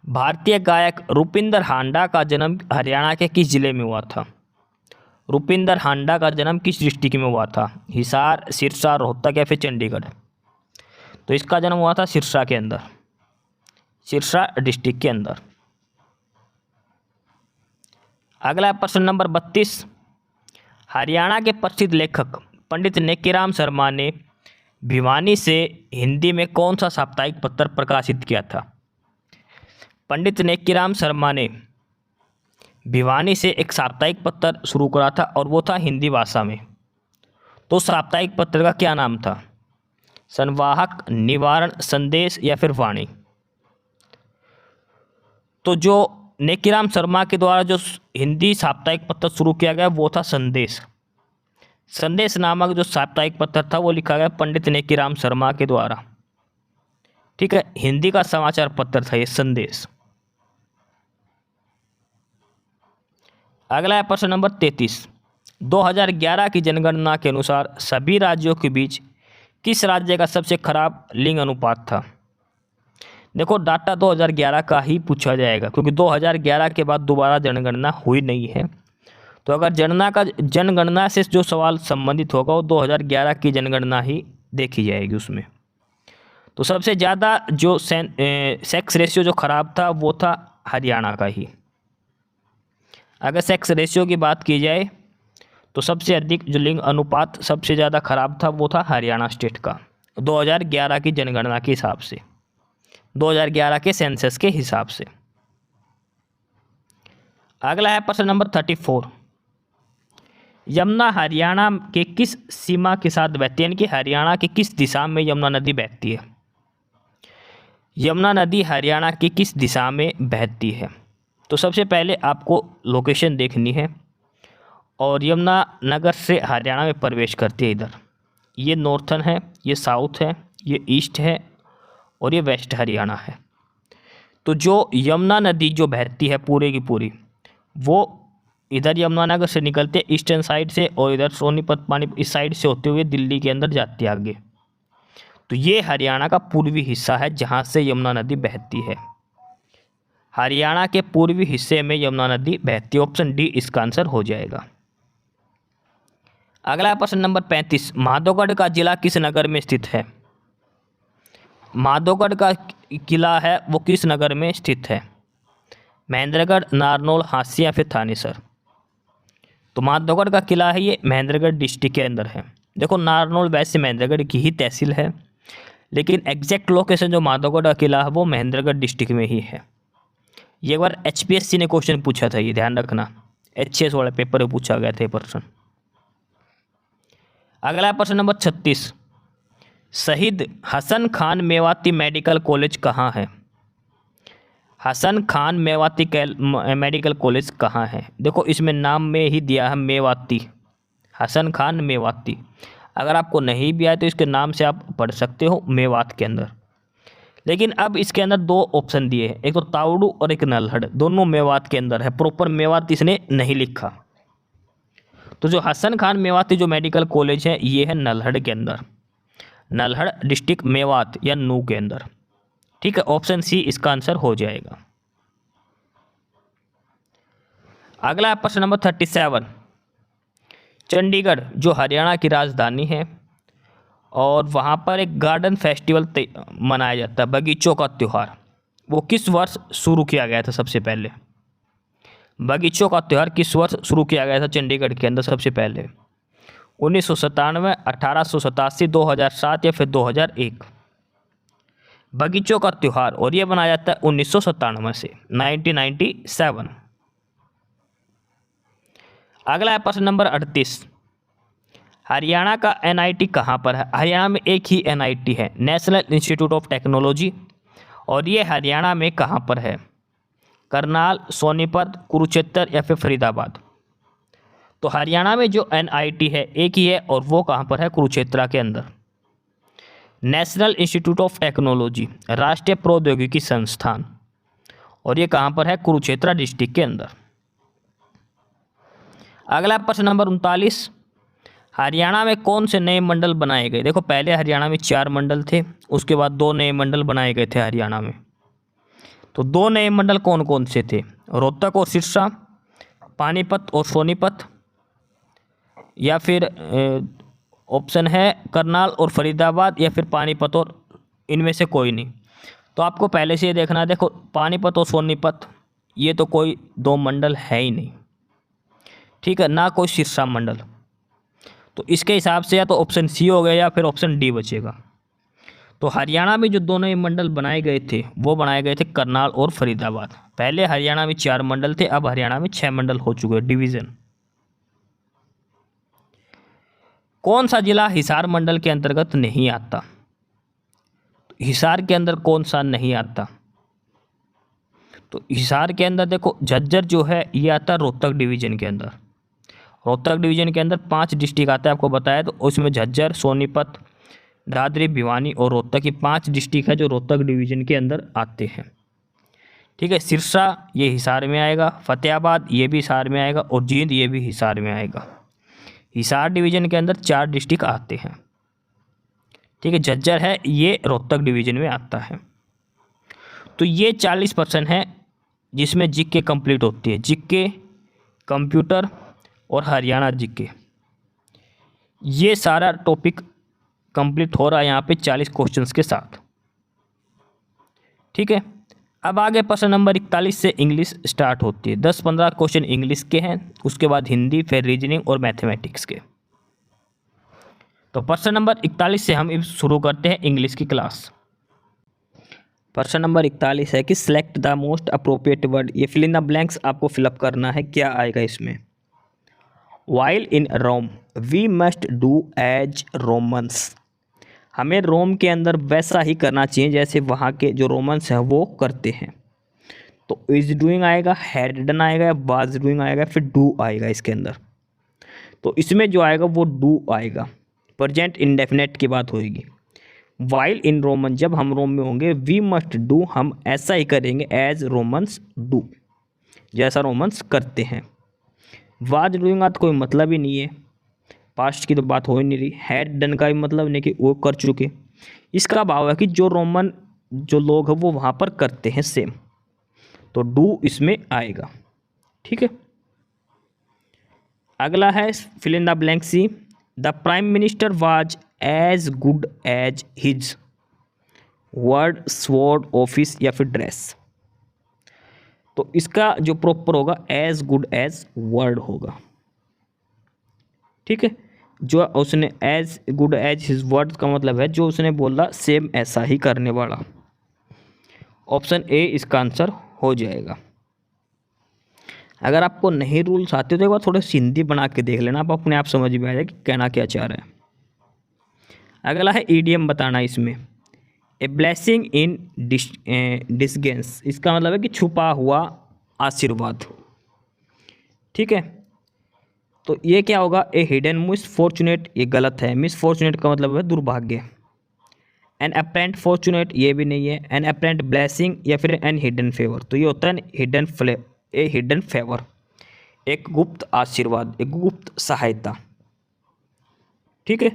भारतीय गायक रुपिंदर हांडा का जन्म हरियाणा के किस जिले में हुआ था? रुपिंदर हांडा का जन्म किस डिस्ट्रिक्ट में हुआ था? हिसार, सिरसा, रोहतक या फिर चंडीगढ़। तो इसका जन्म हुआ था सिरसा के अंदर, सिरसा डिस्ट्रिक्ट के अंदर। अगला प्रश्न नंबर 32, हरियाणा के प्रसिद्ध लेखक पंडित नेकीराम शर्मा ने भिवानी से हिंदी में कौन सा साप्ताहिक पत्र प्रकाशित किया था? पंडित नेकीराम शर्मा ने भिवानी से एक साप्ताहिक पत्र शुरू करा था, और वो था हिंदी भाषा में। तो साप्ताहिक पत्र का क्या नाम था? संवाहक, निवारण, संदेश या फिर वाणी। तो जो नेकीराम शर्मा के द्वारा जो हिंदी साप्ताहिक पत्र शुरू किया गया वो था संदेश। संदेश नामक जो साप्ताहिक पत्र था वो लिखा गया पंडित नेकीराम शर्मा के द्वारा। ठीक है, हिंदी का समाचार पत्र था ये संदेश। अगला है प्रश्न नंबर 33, 2011 की जनगणना के अनुसार सभी राज्यों के बीच किस राज्य का सबसे खराब लिंग अनुपात था? देखो डाटा 2011 का ही पूछा जाएगा, क्योंकि 2011 के बाद दोबारा जनगणना हुई नहीं है। तो अगर जनगणना से जो सवाल संबंधित होगा वो 2011 की जनगणना ही देखी जाएगी उसमें। तो सबसे ज़्यादा जो सेक्स रेशियो जो खराब था वो था हरियाणा का ही। अगर सेक्स रेशियो की बात की जाए तो सबसे अधिक जो लिंग अनुपात सबसे ज़्यादा खराब था वो था हरियाणा स्टेट का, 2011 की जनगणना के हिसाब से, 2011 के सेंसस के हिसाब से। अगला है प्रश्न नंबर 34, यमुना हरियाणा के किस सीमा के साथ बहती है? यानी कि हरियाणा की किस दिशा में यमुना नदी बहती है? यमुना नदी हरियाणा की किस दिशा में बहती है? तो सबसे पहले आपको लोकेशन देखनी है, और यमुना नगर से हरियाणा में प्रवेश करती है। इधर ये नॉर्थन है, ये साउथ है, ये ईस्ट है, और ये वेस्ट हरियाणा है। तो जो यमुना नदी जो बहती है पूरे की पूरी, वो इधर यमुनानगर से निकलते ईस्टर्न साइड से, और इधर सोनीपत पानी इस साइड से होते हुए दिल्ली के अंदर जाती है आगे। तो ये हरियाणा का पूर्वी हिस्सा है जहाँ से यमुना नदी बहती है। हरियाणा के पूर्वी हिस्से में यमुना नदी बहती है। ऑप्शन डी इसका आंसर हो जाएगा। अगला प्रश्न नंबर 35, माधोगढ़ का जिला किस नगर में स्थित है? माधोगढ़ का किला है वो किस नगर में स्थित है? महेंद्रगढ़, नारनौल, हांसी या फिर थानेसर? तो माधोगढ़ का किला है ये महेंद्रगढ़ डिस्ट्रिक्ट के अंदर है। देखो नारनौल वैसे महेंद्रगढ़ की ही तहसील है, लेकिन एग्जैक्ट लोकेशन जो माधोगढ़ का किला है वो महेंद्रगढ़ डिस्ट्रिक्ट में ही है। ये एक बार HPSC ने क्वेश्चन पूछा था, ये ध्यान रखना, HS वाले पेपर में पूछा गया था ये प्रश्न। अगला प्रश्न नंबर 36, शहीद हसन खान मेवाती मेडिकल कॉलेज कहाँ है? हसन खान मेवाती मेडिकल कॉलेज कहाँ है? देखो इसमें नाम में ही दिया है मेवाती, हसन खान मेवाती। अगर आपको नहीं भी आए तो इसके नाम से आप पढ़ सकते हो मेवात के अंदर। लेकिन अब इसके अंदर दो ऑप्शन दिए हैं, एक तो तावड़ू और एक नल्हड़, दोनों मेवात के अंदर है। प्रॉपर मेवात इसने नहीं लिखा। तो जो हसन खान मेवाती जो मेडिकल कॉलेज है ये है नल्हड़ के अंदर, नल्हड़ डिस्ट्रिक्ट मेवात या नू के अंदर। ठीक है, ऑप्शन सी इसका आंसर हो जाएगा। अगला प्रश्न नंबर 37, चंडीगढ़ जो हरियाणा की राजधानी है और वहाँ पर एक गार्डन फेस्टिवल मनाया जाता है, बगीचों का त्यौहार, वो किस वर्ष शुरू किया गया था? सबसे पहले बगीचों का त्यौहार किस वर्ष शुरू किया गया था चंडीगढ़ के अंदर सबसे पहले? 1997, 1887, 2007 या फिर 2001? बगीचों का त्यौहार, और ये मनाया जाता है 1997 से, 1997। अगला है प्रश्न नंबर 38, हरियाणा का NIT कहाँ पर है? हरियाणा में एक ही NIT है, नेशनल इंस्टीट्यूट ऑफ टेक्नोलॉजी, और ये हरियाणा में कहाँ पर है? करनाल, सोनीपत, कुरुक्षेत्र या फिर फरीदाबाद? तो हरियाणा में जो NIT है एक ही है, और वो कहाँ पर है? कुरुक्षेत्र के अंदर, नेशनल इंस्टीट्यूट ऑफ टेक्नोलॉजी, राष्ट्रीय प्रौद्योगिकी संस्थान, और ये कहाँ पर है? कुरुक्षेत्र डिस्ट्रिक्ट के अंदर। अगला प्रश्न नंबर 39, हरियाणा में कौन से नए मंडल बनाए गए? देखो पहले हरियाणा में 4 मंडल थे, उसके बाद 2 नए मंडल बनाए गए थे हरियाणा में। तो 2 नए मंडल कौन कौन से थे? रोहतक और सिरसा, पानीपत और सोनीपत, या फिर ऑप्शन है करनाल और फरीदाबाद, या फिर पानीपत और इनमें से कोई नहीं। तो आपको पहले से ये देखना है, देखो पानीपत और सोनीपत ये तो कोई 2 मंडल है ही नहीं, ठीक है, ना कोई सिरसा मंडल। तो इसके हिसाब से या तो ऑप्शन सी हो गया या फिर ऑप्शन डी बचेगा। तो हरियाणा में जो 2 नए मंडल बनाए गए थे वो बनाए गए थे करनाल और फरीदाबाद। पहले हरियाणा में 4 मंडल थे, अब हरियाणा में 6 मंडल हो चुके हैं, डिवीज़न। कौन सा जिला हिसार मंडल के अंतर्गत नहीं आता? हिसार के अंदर कौन सा नहीं आता? तो हिसार के अंदर देखो झज्जर जो है ये आता है रोहतक डिवीजन के अंदर। रोहतक डिवीजन के अंदर 5 डिस्ट्रिक्ट आता है, आपको बताया, तो उसमें झज्जर, सोनीपत, दादरी, भिवानी और रोहतक की 5 डिस्ट्रिक्ट है जो रोहतक डिवीजन के अंदर आते हैं। ठीक है, सिरसा ये हिसार में आएगा, फतेहाबाद ये भी हिसार में आएगा, और जींद ये भी हिसार में आएगा। हिसार डिवीजन के अंदर 4 डिस्ट्रिक्ट आते हैं। ठीक है, झज्जर है ये रोहतक डिवीजन में आता है। तो ये 40% है जिसमें जीके कंप्लीट होती है, जीके, कंप्यूटर और हरियाणा जीके, ये सारा टॉपिक कंप्लीट हो रहा है यहाँ पे 40 क्वेश्चंस के साथ। ठीक है, अब आगे प्रश्न नंबर 41 से इंग्लिश स्टार्ट होती है। 10-15 क्वेश्चन इंग्लिश के हैं, उसके बाद हिंदी, फिर रीजनिंग और मैथमेटिक्स के। तो प्रश्न नंबर 41 से हम शुरू करते हैं इंग्लिश की क्लास। प्रश्न नंबर 41 है कि select the most appropriate word, ये फिल इन द ब्लैंक्स आपको फिलअप करना है। क्या आएगा इसमें? While in Rome we must do as Romans, हमें रोम के अंदर वैसा ही करना चाहिए जैसे वहाँ के जो रोमन्स हैं वो करते हैं। तो इज डूइंग आएगा, हैड डन आएगा, वाज डूइंग आएगा, फिर डू आएगा इसके अंदर। तो इसमें जो आएगा वो डू आएगा, प्रेजेंट इंडेफिनेट की बात होगी। वाइल इन रोमन, जब हम रोम में होंगे, वी मस्ट डू, हम ऐसा ही करेंगे, एज रोमन्स डू, जैसा रोमन्स करते हैं। वाज डूइंग का तो कोई मतलब ही नहीं है, पास्ट की तो बात हो ही नहीं रही। हैड डन का भी मतलब नहीं कि वो कर चुके, इसका भाव है कि जो रोमन जो लोग हैं वो वहाँ पर करते हैं सेम, तो डू इसमें आएगा। ठीक है, अगला है fill in the blank C. The prime minister was as good as his word, sword, office या फिर ड्रेस। तो इसका जो प्रॉपर होगा एज गुड एज वर्ड होगा। ठीक है, जो उसने as good as his word का मतलब है जो उसने बोला सेम ऐसा ही करने वाला। ऑप्शन ए इसका आंसर हो जाएगा। अगर आपको नहीं रूल्स आते तो एक बार थोड़े हिंदी बना के देख लेना, आप अपने आप समझ में आ जाए कि कहना क्या चाह रहा है। अगला है ईडीएम बताना इसमें। ए ब्लेसिंग इन डिस्गेंस, इसका मतलब है कि छुपा हुआ आशीर्वाद। ठीक है, तो ये क्या होगा, ए हिडन मिसफॉर्चुनेट, ये गलत है, मिसफॉर्चुनेट का मतलब है दुर्भाग्य। एन अपेरेंट फॉर्चुनेट ये भी नहीं है, एन अपेरेंट ब्लेसिंग या फिर एन हिडन फेवर, तो ये होता है ए हिडन फेवर, एक गुप्त आशीर्वाद, एक गुप्त सहायता। ठीक है,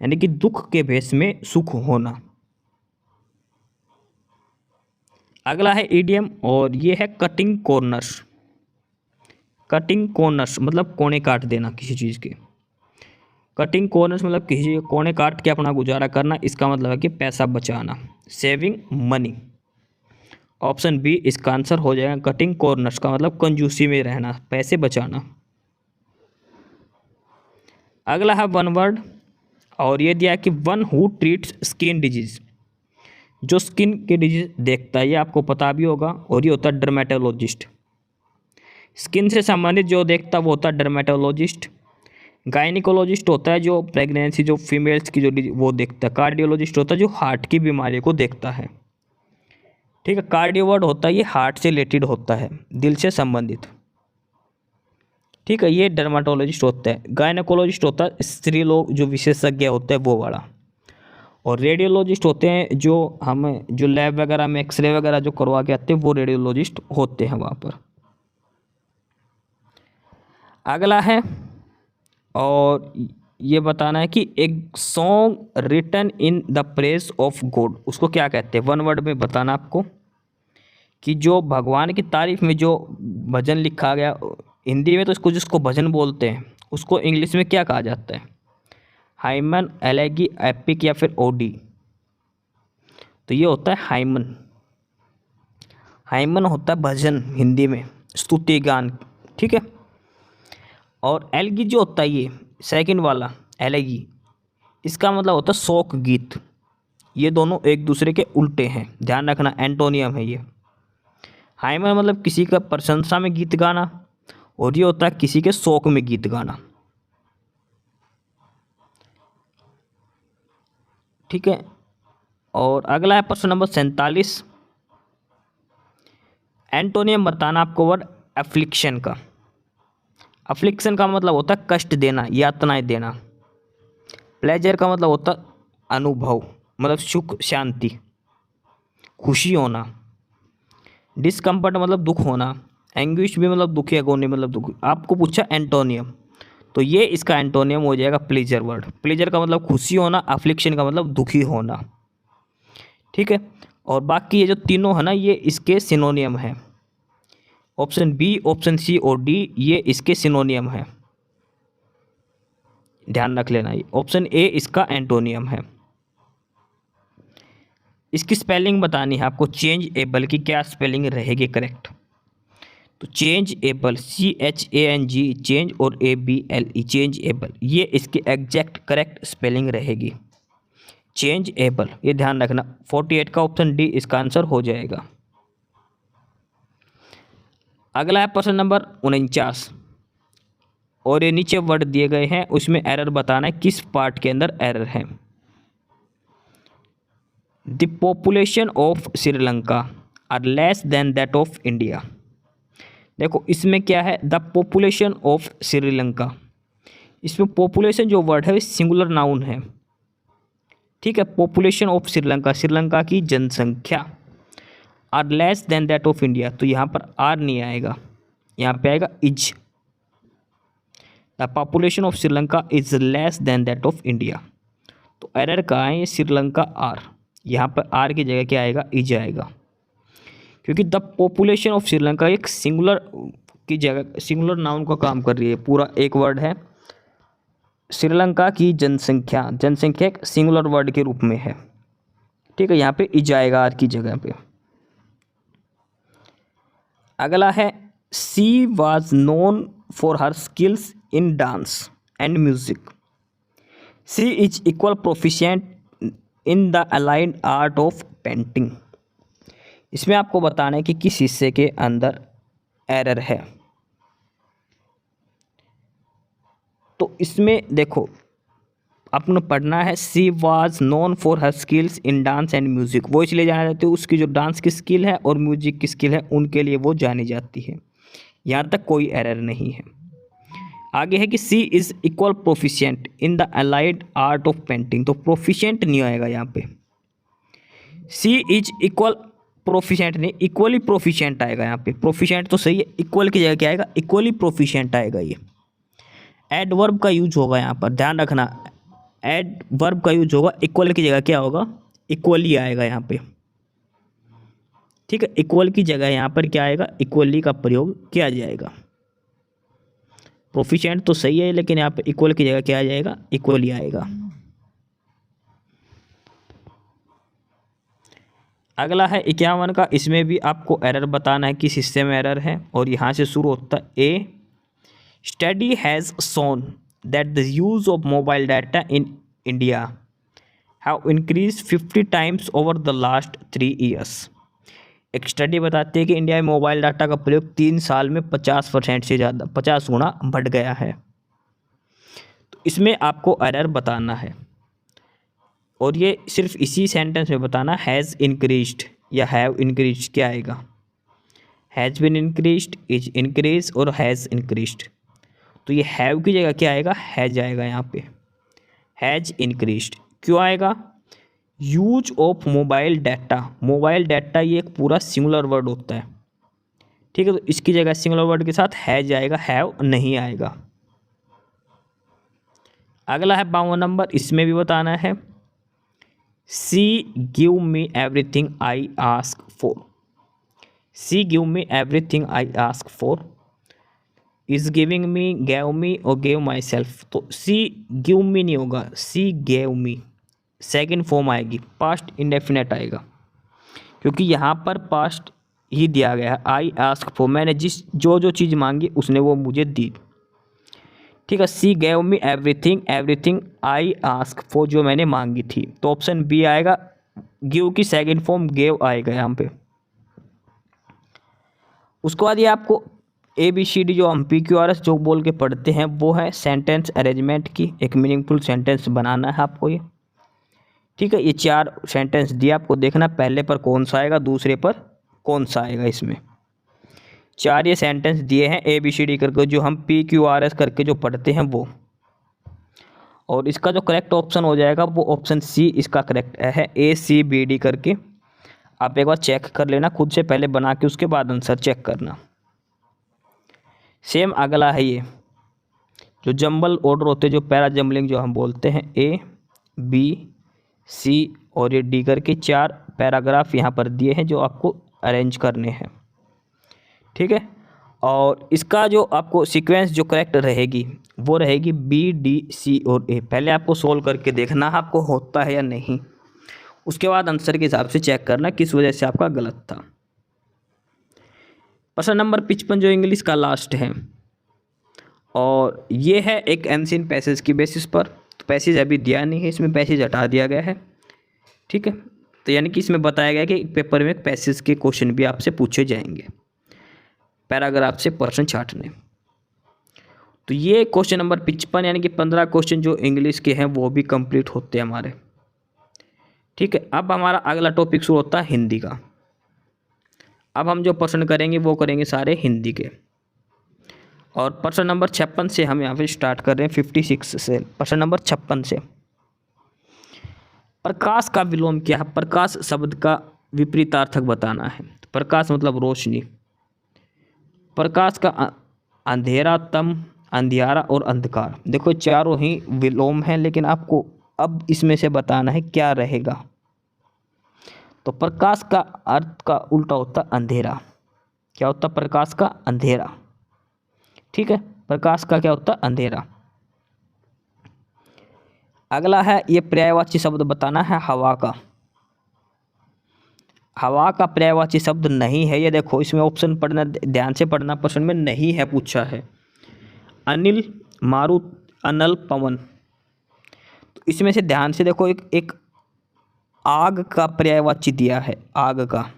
यानी कि दुख के भेष में सुख होना। अगला है ईडियम और ये है कटिंग कॉर्नर्स। कटिंग कॉर्नर्स मतलब कोने काट देना किसी चीज़ के। कटिंग कॉर्नर्स मतलब किसी कोने काट के अपना गुजारा करना, इसका मतलब है कि पैसा बचाना, सेविंग मनी। ऑप्शन बी इसका आंसर हो जाएगा। कटिंग कॉर्नर्स का मतलब कंजूसी में रहना, पैसे बचाना। अगला है वन वर्ड और ये दिया कि one who treats skin disease, जो स्किन के डिजीज देखता है, ये आपको पता भी होगा, और ये होता है डर्मेटोलॉजिस्ट। स्किन से संबंधित जो देखता है वो होता है डर्मेटोलॉजिस्ट। गायनिकोलॉजिस्ट होता है जो प्रेगनेंसी जो फीमेल्स की जो वो देखता है। कार्डियोलॉजिस्ट होता है जो हार्ट की बीमारी को देखता है। ठीक है, कार्डियो वर्ड होता है ये हार्ट से रिलेटेड होता है, दिल से संबंधित। ठीक है, ये डर्मेटोलॉजिस्ट होता है। गायनिकोलॉजिस्ट होता है स्त्री लोग जो विशेषज्ञ होते हैं वो वाला। और रेडियोलॉजिस्ट होते हैं जो हम जो लैब वगैरह में एक्सरे वगैरह जो करवा के आते हैं वो रेडियोलॉजिस्ट होते हैं वहाँ पर। अगला है और ये बताना है कि एक song written in the praise of God, उसको क्या कहते हैं। वन वर्ड में बताना आपको कि जो भगवान की तारीफ में जो भजन लिखा गया, हिंदी में तो इसको जिसको भजन बोलते हैं उसको इंग्लिश में क्या कहा जाता है। हाइमन, एलेगी, एपिक या फिर ओडी। तो ये होता है हाइमन। हाइमन होता है भजन हिंदी में, स्तुति गान। ठीक है, और एलगी जो होता है ये सेकंड वाला एलेगी, इसका मतलब होता है शोक गीत। ये दोनों एक दूसरे के उल्टे हैं, ध्यान रखना, एंटोनियम है ये। हाइमन मतलब किसी का प्रशंसा में गीत गाना, और ये होता है किसी के शोक में गीत गाना। ठीक है, और अगला है प्रश्न नंबर 47। एंटोनियम बताना आपको वर्ड एफ्लिक्शन का। अफ्लिक्शन का मतलब होता है कष्ट देना, यातनाएं देना। प्लेजर का मतलब होता है अनुभव, मतलब सुख, शांति, खुशी होना। डिस्कम्फर्ट मतलब दुख होना। एंग्विश भी मतलब दुखी, अगोनी मतलब दुख। आपको पूछा एंटोनियम, तो ये इसका एंटोनियम हो जाएगा प्लेजर वर्ड। प्लेजर का मतलब खुशी होना, अफ्लिक्शन का मतलब दुखी होना। ठीक है, और बाकी ये जो तीनों है ना ये इसके सिनोनियम है। ऑप्शन बी, ऑप्शन सी और डी ये इसके सिनोनियम है, ध्यान रख लेना। ये ऑप्शन ए इसका एंटोनियम है। इसकी स्पेलिंग बतानी है आपको। चेंज एबल की क्या स्पेलिंग रहेगी करेक्ट। तो चेंज एबल, CHANG चेंज और ABLE चेंज एबल, ये इसकी एग्जैक्ट करेक्ट स्पेलिंग रहेगी, चेंज एबल। ये ध्यान रखना। 48 का ऑप्शन डी इसका आंसर हो जाएगा। अगला है प्रश्न नंबर 49 और ये नीचे वर्ड दिए गए हैं, उसमें एरर बताना है किस पार्ट के अंदर एरर है। The population of Sri Lanka are less than that of India. देखो इसमें क्या है, द पॉपुलेशन ऑफ श्रीलंका, इसमें पॉपुलेशन जो वर्ड है सिंगुलर नाउन है। ठीक है, पॉपुलेशन ऑफ श्रीलंका, श्रीलंका की जनसंख्या, are less than that of India, तो यहाँ पर आर नहीं आएगा, यहाँ पे आएगा is. The population of Sri Lanka is less than that of India, तो एरर कहाँ है, ये श्रीलंका आर। यहाँ पर आर की जगह क्या आएगा, इज आएगा, क्योंकि द पॉपुलेशन ऑफ श्रीलंका एक सिंगुलर की जगह सिंगुलर नाउन का काम कर रही है, पूरा एक वर्ड है। श्रीलंका की जनसंख्या, जनसंख्या एक सिंगुलर वर्ड के रूप में है, ठीक है। यहाँ पे इज आएगा आर की जगह पे। अगला है she was known for her skills in dance and music. She is equal proficient in the allied art of painting. इसमें आपको बताना है कि किस हिस्से के अंदर एरर है। तो इसमें देखो आपने पढ़ना है she was known for her skills in dance and music. वो इसलिए जाना जाती है, उसकी जो डांस की स्किल है और म्यूजिक की स्किल है उनके लिए वो जानी जाती है। यहाँ तक कोई एरर नहीं है। आगे है कि she is equal proficient in the allied art of painting. तो प्रोफिशिएंट नहीं आएगा यहाँ पे, सी इज इक्वल प्रोफिशिएंट नहीं, इक्वली प्रोफिशिएंट आएगा यहाँ पे। प्रोफिशिएंट तो सही है, इक्वल की जगह क्या आएगा, इक्वली प्रोफिशिएंट आएगा। ये एडवर्ब का यूज होगा यहाँ पर, ध्यान रखना, एडवर्ब का यूज होगा, इक्वल की जगह क्या होगा, इक्वली आएगा यहाँ पे, ठीक है। इक्वल की जगह यहाँ पर क्या आएगा, इक्वली का प्रयोग किया जाएगा। प्रोफिशिएंट तो सही है, लेकिन यहाँ पे इक्वल की जगह क्या आ जाएगा, इक्वली आएगा। अगला है 51 का। इसमें भी आपको एरर बताना है किस हिस्से में एरर है, और यहाँ से शुरू होता है। A study has shown that the use of mobile data in India have increase 50 times over the last 3 years. एक स्टडी बताती है कि इंडिया में मोबाइल डाटा का प्रयोग 3 साल में 50% से ज़्यादा, 50 गुना बढ़ गया है। तो इसमें आपको एरर बताना है, और ये सिर्फ इसी सेंटेंस में बताना, हैज़ इंक्रीज्ड या हैव इंक्रीज्ड क्या आएगा, has been increased, is increase और हैज़ इंक्रीज्ड। तो ये हैव की जगह क्या आएगा, हैज आएगा यहाँ पे, हैज इंक्रीज्ड। क्यों आएगा, use of mobile data, mobile data ये एक पूरा सिंगुलर वर्ड होता है, ठीक है। तो इसकी जगह सिंगुलर वर्ड के साथ हैज आएगा, हैव नहीं आएगा। अगला है 52 नंबर। इसमें भी बताना है she give me everything I ask for. She give me everything I ask for, is giving me, gave me और गेव माई सेल्फ। तो सी गिव मी नहीं होगा, सी गेव मी, सेकेंड फॉर्म आएगी, पास्ट इंडेफिनेट आएगा, क्योंकि यहाँ पर पास्ट ही दिया गया है। आई आस्क फॉर, मैंने जो चीज़ मांगी उसने वो मुझे दी, ठीक है। सी gave me everything, everything I ask for जो मैंने मांगी थी, तो ऑप्शन बी आएगा। गिव की सेकेंड फॉर्म गेव आएगा यहाँ पे। उसके बाद ये आपको ABCD जो हम PQRS जो बोल के पढ़ते हैं वो है सेंटेंस अरेंजमेंट की, एक मीनिंगफुल सेंटेंस बनाना है आपको ये, ठीक है। ये 4 सेंटेंस दिए, आपको देखना पहले पर कौन सा आएगा, दूसरे पर कौन सा आएगा। इसमें 4 ये सेंटेंस दिए हैं ABCD करके, जो हम PQRS करके जो पढ़ते हैं वो, और इसका जो करेक्ट ऑप्शन हो जाएगा वो ऑप्शन सी इसका करेक्ट है, ACBD करके। आप एक बार चेक कर लेना खुद से, पहले बना के उसके बाद आंसर चेक करना। सेम अगला है ये जो जंबल ऑर्डर होते हैं, जो पैरा जंबलिंग जो हम बोलते हैं, A B C और ये D करके 4 पैराग्राफ यहाँ पर दिए हैं जो आपको अरेंज करने हैं, ठीक है। और इसका जो आपको सीक्वेंस जो करेक्ट रहेगी वो रहेगी B D C और A। पहले आपको सोल्व करके देखना आपको होता है या नहीं, उसके बाद आंसर के हिसाब से चेक करना किस वजह से आपका गलत था। प्रश्न नंबर 55 जो इंग्लिश का लास्ट है, और ये है एक एंशिएंट पैसेज की बेसिस पर। तो पैसेज अभी दिया नहीं है, इसमें पैसेज हटा दिया गया है, ठीक है। तो यानी कि इसमें बताया गया कि पेपर में पैसेज के क्वेश्चन भी आपसे पूछे जाएंगे, पैराग्राफ से प्रश्न छाटने। तो ये क्वेश्चन नंबर 55 यानी कि 15 क्वेश्चन जो इंग्लिश के हैं वो भी कंप्लीट होते हैं हमारे, ठीक है। अब हमारा अगला टॉपिक शुरू होता है हिंदी का। अब हम जो प्रश्न करेंगे वो करेंगे सारे हिंदी के, और प्रश्न नंबर 56 से हम यहाँ पे स्टार्ट कर रहे हैं, 56 से प्रश्न नंबर 56 से। प्रकाश का विलोम क्या है, प्रकाश शब्द का विपरीतार्थक बताना है। तो प्रकाश मतलब रोशनी, प्रकाश का अंधेरातम, अंधियारा और अंधकार। देखो चारों ही विलोम हैं, लेकिन आपको अब इसमें से बताना है क्या रहेगा। तो प्रकाश का अर्थ का उल्टा होता है अंधेरा। क्या होता है? प्रकाश का अंधेरा। ठीक है, प्रकाश का क्या होता है? अंधेरा। अगला है, ये पर्यायवाची शब्द बताना है हवा का। हवा का पर्यायवाची शब्द नहीं है, ये देखो इसमें ऑप्शन पढ़ना, ध्यान से पढ़ना, प्रश्न में नहीं है पूछा है। अनिल, मारुत, अनल, पवन। तो इसमें से ध्यान से देखो, एक आग का पर्यायवाची दिया है, आग का,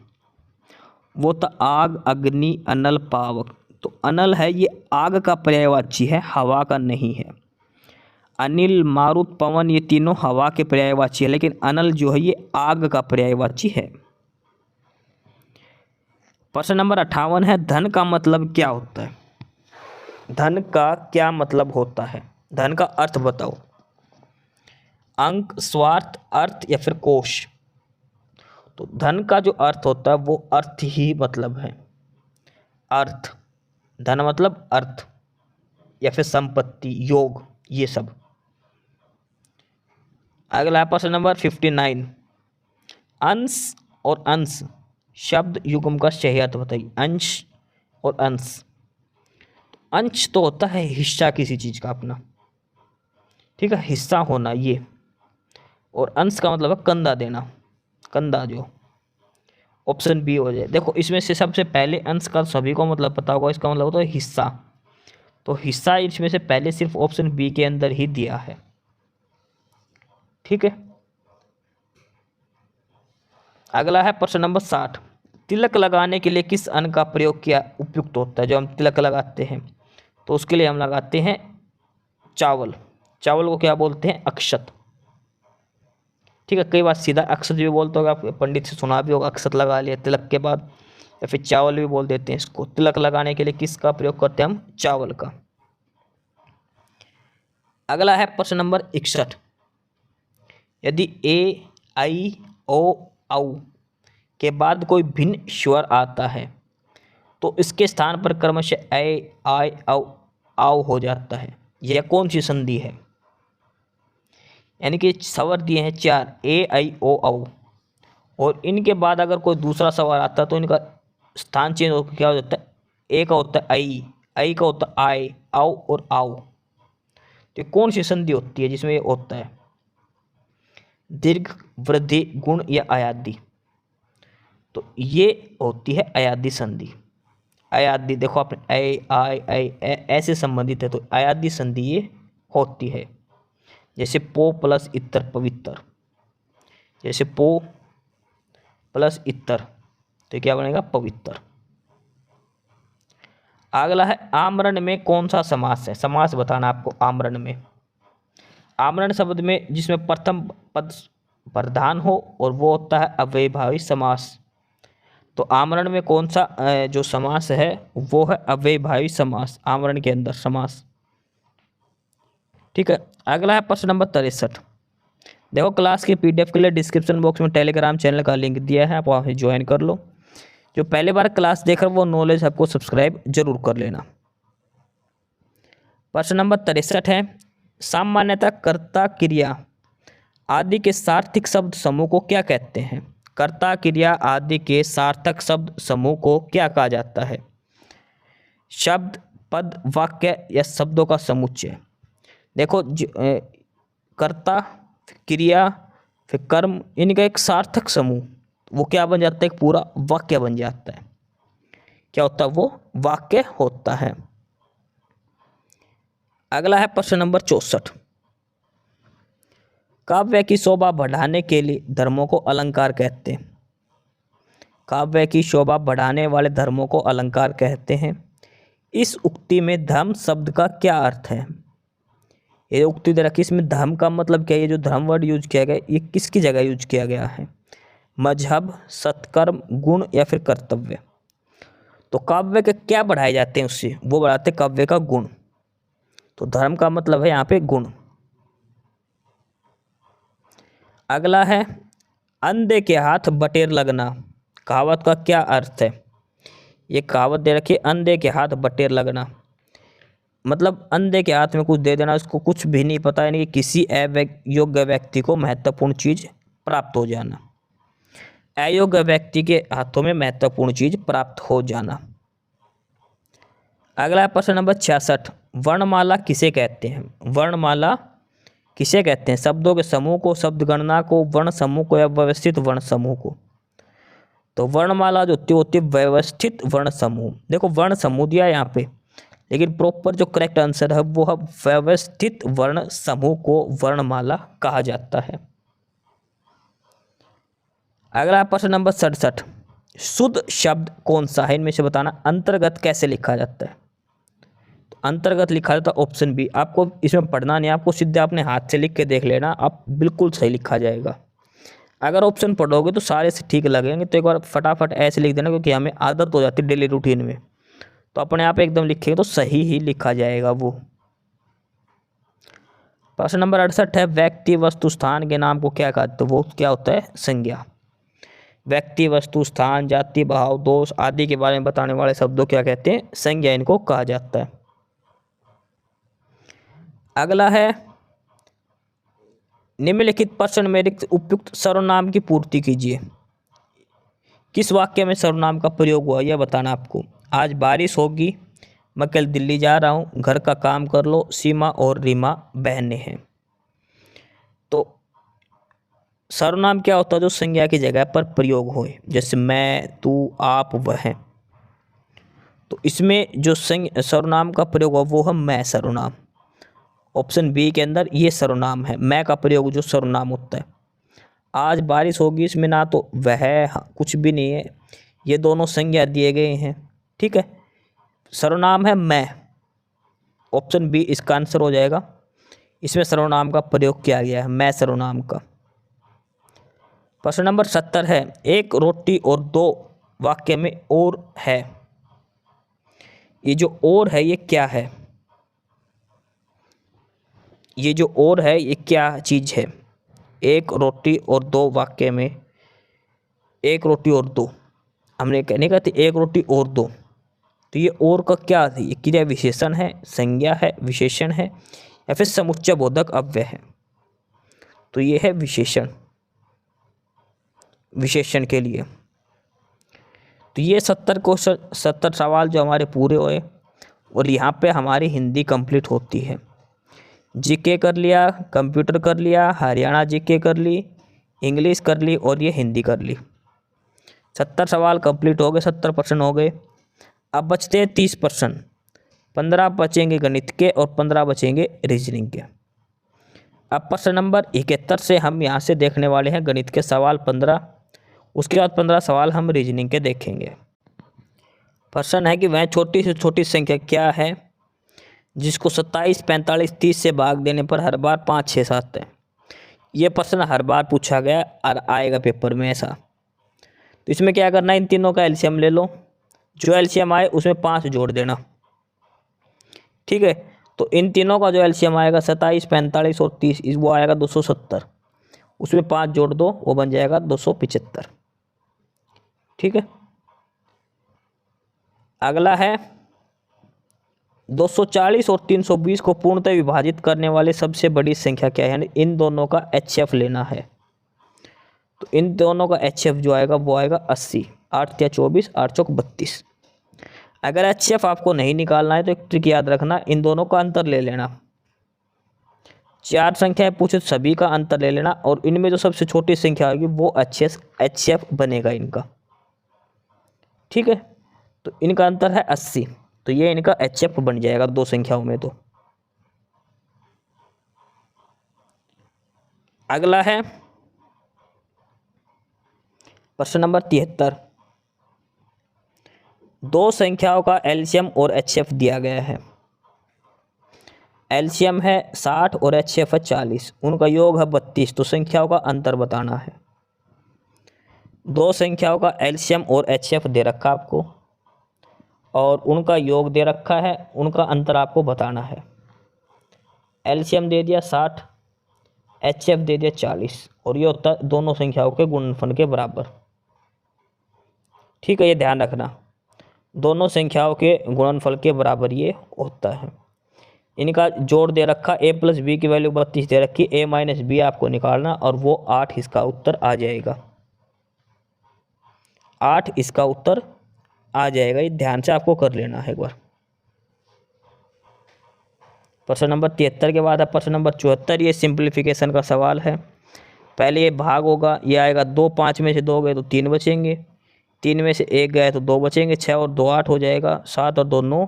वो था आग, अग्नि, अनल, पावक। तो अनल है, ये आग का पर्यायवाची है, हवा का नहीं है। अनिल, मारुत, पवन ये तीनों हवा के पर्यायवाची है, लेकिन अनल जो है ये आग का पर्यायवाची है। प्रश्न नंबर 58 है, धन का मतलब क्या होता है? धन का क्या मतलब होता है? धन का अर्थ बताओ। अंक, स्वार्थ, अर्थ या फिर कोश? तो धन का जो अर्थ होता है वो अर्थ ही मतलब है, अर्थ। धन मतलब अर्थ या फिर संपत्ति, योग, ये सब। अगला प्रश्न नंबर 59, अंश और अंश शब्द युग्म का सही अर्थ बताइए। अंश और अंश। अंश तो होता है हिस्सा किसी चीज का अपना, ठीक है, हिस्सा होना ये। और अंश का मतलब है कंधा देना, कंधा, जो ऑप्शन बी हो जाए। देखो इसमें से सबसे पहले अंश का सभी को मतलब पता होगा, इसका मतलब होता है हिस्सा। तो हिस्सा इसमें से पहले सिर्फ ऑप्शन बी के अंदर ही दिया है, ठीक है। अगला है प्रश्न नंबर 60, तिलक लगाने के लिए किस अन्न का प्रयोग किया उपयुक्त होता है? जो हम तिलक लगाते हैं तो उसके लिए हम लगाते हैं चावल। चावल को क्या बोलते हैं? अक्षत, ठीक है। कई बार सीधा अक्षत भी बोलते होगा, आप पंडित से सुना भी होगा, अक्षत लगा लिया तिलक के बाद, या फिर चावल भी बोल देते हैं इसको। तिलक लगाने के लिए किसका प्रयोग करते हैं हम? चावल का। अगला है प्रश्न नंबर 61, यदि ए, आई, ओ, औ के बाद कोई भिन्न स्वर आता है तो इसके स्थान पर क्रमशः ऐ, आय, औ, आओ हो जाता है। यह कौन सी संधि है? यानी कि स्वर दिए हैं 4, ए, आई, ओ, औ, और इनके बाद अगर कोई दूसरा स्वर आता है तो इनका स्थान चेंज होकर क्या हो जाता है? ए का होता है आई का होता है आय, आओ और आओ। तो कौन सी संधि होती है जिसमें ये होता है? दीर्घ, वृद्धि, गुण या अयादि? तो ये होती है अयादि संधि। अयादि देखो आपने ऐ, आय, ऐ ऐसे संबंधित है, तो अयादि संधि ये होती है। जैसे पो प्लस इतर पवित्र, जैसे पो प्लस इतर तो क्या बनेगा? पवित्र। अगला है, आमरण में कौन सा समास है? समास बताना आपको आमरण में। आमरण शब्द में जिसमें प्रथम पद प्रधान हो और वो होता है अव्ययभावी समास। तो आमरण में कौन सा जो समास है वो है अव्ययभावी समास, आमरण के अंदर समास, ठीक है। अगला है प्रश्न नंबर 63, देखो क्लास के पीडीएफ के लिए डिस्क्रिप्शन बॉक्स में टेलीग्राम चैनल का लिंक दिया है, आप वहाँ से ज्वाइन कर लो। जो पहले बार क्लास देख रहे हो वो नॉलेज हब को सब्सक्राइब जरूर कर लेना। प्रश्न नंबर 63 है, सामान्यतः कर्ता, क्रिया आदि के सार्थक शब्द समूह को क्या कहते हैं? कर्ता, क्रिया आदि के सार्थक शब्द समूह को क्या कहा जाता है? शब्द, पद, वाक्य या शब्दों का समुच्चय? देखो कर्ता, क्रिया, फिर कर्म, इनका एक सार्थक समूह, वो क्या बन जाता है? एक पूरा वाक्य बन जाता है। क्या होता है? वो वाक्य होता है। अगला है प्रश्न नंबर 64, काव्य की शोभा बढ़ाने के लिए धर्मों को अलंकार कहते हैं। काव्य की शोभा बढ़ाने वाले धर्मों को अलंकार कहते हैं। इस उक्ति में धर्म शब्द का क्या अर्थ है? ये उक्ति दे रखी, इसमें धर्म का मतलब क्या है? ये जो धर्म वर्ड यूज किया गया ये किसकी जगह यूज किया गया है? मजहब, सत्कर्म, गुण या फिर कर्तव्य? तो काव्य के क्या बढ़ाए जाते हैं उससे? वो बढ़ाते काव्य का गुण। तो धर्म का मतलब है यहाँ पे गुण। अगला है, अंधे के हाथ बटेर लगना, कहावत का क्या अर्थ है? ये कहावत दे रखी है, अंधे के हाथ बटेर लगना, मतलब अंधे के हाथ में कुछ दे देना, उसको कुछ भी नहीं पता, यानी कि किसी अयोग्य व्यक्ति को महत्वपूर्ण चीज प्राप्त हो जाना। अयोग्य व्यक्ति के हाथों में महत्वपूर्ण चीज प्राप्त हो जाना। अगला है प्रश्न नंबर 66, वर्णमाला किसे कहते हैं? वर्णमाला किसे कहते हैं? शब्दों के समूह को, शब्द गणना को, वर्ण समूह को, या व्यवस्थित वर्ण समूह को? तो वर्णमाला जो होती है व्यवस्थित वर्ण समूह। देखो वर्ण समूह दिया है यहाँ पे, लेकिन प्रॉपर जो करेक्ट आंसर है वो है व्यवस्थित वर्ण समूह को वर्णमाला कहा जाता है। अगला प्रश्न नंबर 67, शुद्ध शब्द कौन सा है? इनमें से बताना। अंतर्गत कैसे लिखा जाता है? तो अंतर्गत लिखा जाता है ऑप्शन बी। आपको इसमें पढ़ना नहीं, आपको सीधे अपने हाथ से लिख के देख लेना, आप बिल्कुल सही लिखा जाएगा। अगर ऑप्शन पढ़ोगे तो सारे से ठीक लगेंगे, तो एक बार फटाफट ऐसे लिख देना, क्योंकि हमें आदत हो जाती है डेली रूटीन में, तो अपने आप एकदम लिखेंगे तो सही ही लिखा जाएगा वो। प्रश्न नंबर 68 है, व्यक्ति वस्तु स्थान के नाम को क्या कहते हैं? वो क्या होता है? संज्ञा। व्यक्ति वस्तु स्थान जाति भाव दोष आदि के बारे में बताने वाले शब्दों क्या कहते हैं? संज्ञा इनको कहा जाता है। अगला है, निम्नलिखित प्रश्न में रिक्त उपयुक्त सर्वनाम की पूर्ति कीजिए। किस वाक्य में सर्वनाम का प्रयोग हुआ यह बताना आपको। आज बारिश होगी, मैं कल दिल्ली जा रहा हूँ, घर का काम कर लो, सीमा और रीमा बहनें हैं। तो सर्वनाम क्या होता है? जो संज्ञा की जगह पर प्रयोग होए, जैसे मैं, तू, आप, वह। तो इसमें जो सर्वनाम का प्रयोग हुआ वो है मैं सर्वनाम। ऑप्शन बी के अंदर ये सर्वनाम है, मैं का प्रयोग जो सर्वनाम होता है। आज बारिश होगी, इसमें ना तो वह कुछ भी नहीं है, ये दोनों संज्ञा दिए गए हैं। ठीक है, सर्वनाम है मैं, ऑप्शन बी इसका आंसर हो जाएगा। इसमें सर्वनाम का प्रयोग किया गया है, मैं सर्वनाम का। प्रश्न नंबर 70 है, एक रोटी और दो वाक्य में और है। ये जो और है ये क्या है? ये जो और है ये क्या चीज है? एक रोटी और दो वाक्य में, एक रोटी और दो, हमने कहने कहते एक रोटी और दो, तो ये और का क्या है? ये क्रिया विशेषण है, संज्ञा है, विशेषण है, या फिर समुच्चय बोधक अव्यय है? तो ये है विशेषण, विशेषण के लिए। तो ये 70 सवाल जो हमारे पूरे हुए, और यहाँ पे हमारी हिंदी कंप्लीट होती है। जीके कर लिया, कंप्यूटर कर लिया, हरियाणा जीके कर ली, इंग्लिश कर ली, और ये हिंदी कर ली। 70 सवाल कंप्लीट हो गए, 70% हो गए। अब बचते हैं 30%, 15 बचेंगे गणित के और 15 बचेंगे रीजनिंग के। अब प्रश्न नंबर 71 से हम यहाँ से देखने वाले हैं गणित के सवाल 15, उसके बाद 15 सवाल हम रीजनिंग के देखेंगे। प्रश्न है कि वह छोटी से छोटी संख्या क्या है जिसको 27, 45, 30 से भाग देने पर हर बार 5, 6, 7 है? ये प्रश्न हर बार पूछा गया और आएगा पेपर में ऐसा। तो इसमें क्या करना है, इन तीनों का एलसीएम ले लो, जो एलसीएम आए उसमें 5 जोड़ देना। ठीक है, तो इन तीनों का जो एलसीएम आएगा 27, 45 और 30, वो आएगा 270, उसमें 5 जोड़ दो, वो बन जाएगा 275। ठीक है, अगला है 240 और 320 को पूर्णतः विभाजित करने वाले सबसे बड़ी संख्या क्या है? यानी इन दोनों का एचएफ लेना है। तो इन दोनों का एचएफ जो आएगा वो आएगा 80, 8 या 24, 8 चौक 32। अगर एचएफ आपको नहीं निकालना है तो एक ट्रिक याद रखना, इन दोनों का अंतर ले लेना। 4 संख्याएं पूछे सभी का अंतर ले लेना, और इनमें जो सबसे छोटी संख्या होगी वो एचएफ बनेगा इनका। ठीक है, तो इनका अंतर है 80, तो ये इनका एचएफ बन जाएगा दो संख्याओं में। तो अगला है प्रश्न नंबर 73, दो संख्याओं का एलसीएम और एचएफ दिया गया है। एलसीएम है 60 और एचएफ है 40, उनका योग है 32, तो संख्याओं का अंतर बताना है। दो संख्याओं का एलसीएम और एचएफ दे रखा आपको, और उनका योग दे रखा है, उनका अंतर आपको बताना है। एलसीएम दे दिया 60, एचएफ दे दिया 40, और ये होता है दोनों संख्याओं के गुणनफल के बराबर। ठीक है, ये ध्यान रखना, दोनों संख्याओं के गुणनफल के बराबर ये होता है। इनका जोड़ दे रखा, a + b की वैल्यू 32 दे रखी, a - b आपको निकालना, और वो 8 इसका उत्तर आ जाएगा। 8 इसका उत्तर आ जाएगा। ये ध्यान से आपको कर लेना है एक बार। प्रश्न नंबर 73 के बाद है प्रश्न नंबर 74। ये सिंप्लीफिकेशन का सवाल है। पहले ये भाग होगा, ये आएगा 2, 5 में से 2 गए तो 3 बचेंगे, 3 में से 1 गए तो 2 बचेंगे, 6 और 2 8 हो जाएगा, 7 और 2 9,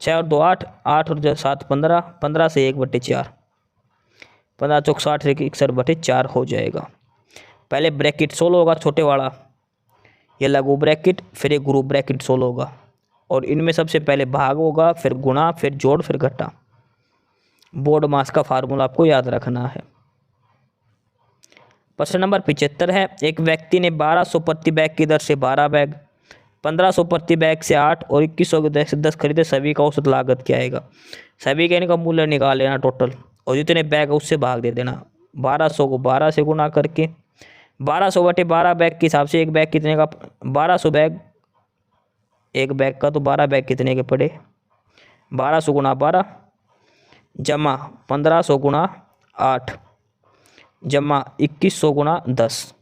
6 और 2 8, 8 और 7 15, 15 से 1/4, 15 चौक 60 61/4 हो जाएगा। पहले ब्रैकेट 16 होगा छोटे वाला, ये लघु ब्रैकेट, फिर एक ग्रुप ब्रैकेट 16 होगा, और इनमें सबसे पहले भाग होगा, फिर गुणा, फिर जोड़, फिर घटा। बोर्ड मास का फार्मूला आपको याद रखना है। प्रश्न नंबर 75 है। एक व्यक्ति ने 1200 प्रति बैग की दर से 12 बैग, 1500 प्रति बैग से 8 और 2100 की दर से 10 खरीदे। सभी का औसत लागत क्या आएगा? सभी का इनका मूल्य निकाल लेना टोटल, और जितने बैग है उससे भाग दे देना। 1200 को 12 से गुना करके 1200/12 बैग के हिसाब से एक बैग कितने का? 1200 बैग, एक बैग का, तो 12 बैग कितने के पड़े? 1200 गुणा 12 जमा 1500 गुणा 8 जमा 2100 गुणा 10,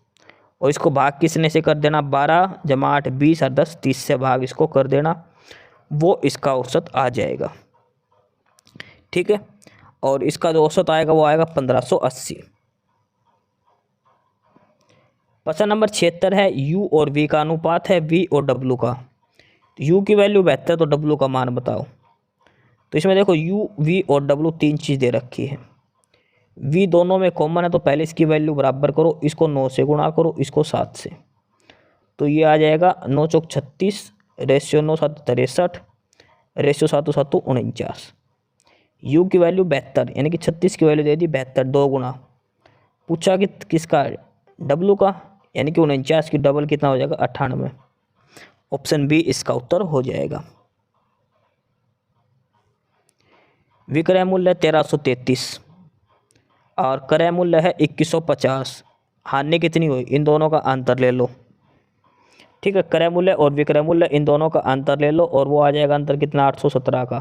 और इसको भाग किसने से कर देना? 12 जमा 8 20 और 10 30 से भाग इसको कर देना, वो इसका औसत आ जाएगा। ठीक है, और इसका जो औसत आएगा वो आएगा 1580। प्रश्न नंबर 76 है। U और V का अनुपात है V और W का। U की वैल्यू 72 तो W का मान बताओ। तो इसमें देखो U, V और W 3 चीज़ दे रखी है। V दोनों में कॉमन है, तो पहले इसकी वैल्यू बराबर करो, इसको 9 से गुणा करो, इसको 7 से, तो ये आ जाएगा 9 चौक 36, रेशियो 9 7 63, रेशियो 7 7 49। U की वैल्यू 72, यानी कि 36 की वैल्यू दे दी 72, 2 गुणा। पूछा कि किसका? W का, यानी कि 49 की डबल कितना हो जाएगा? 98। ऑप्शन बी इसका उत्तर हो जाएगा। विक्रय मूल्य 1333 और क्रय मूल्य है 2150। हानि कितनी हुई? इन दोनों का अंतर ले लो। ठीक है, क्रय मूल्य और विक्रय मूल्य इन दोनों का अंतर ले लो, और वो आ जाएगा अंतर कितना? 817 का।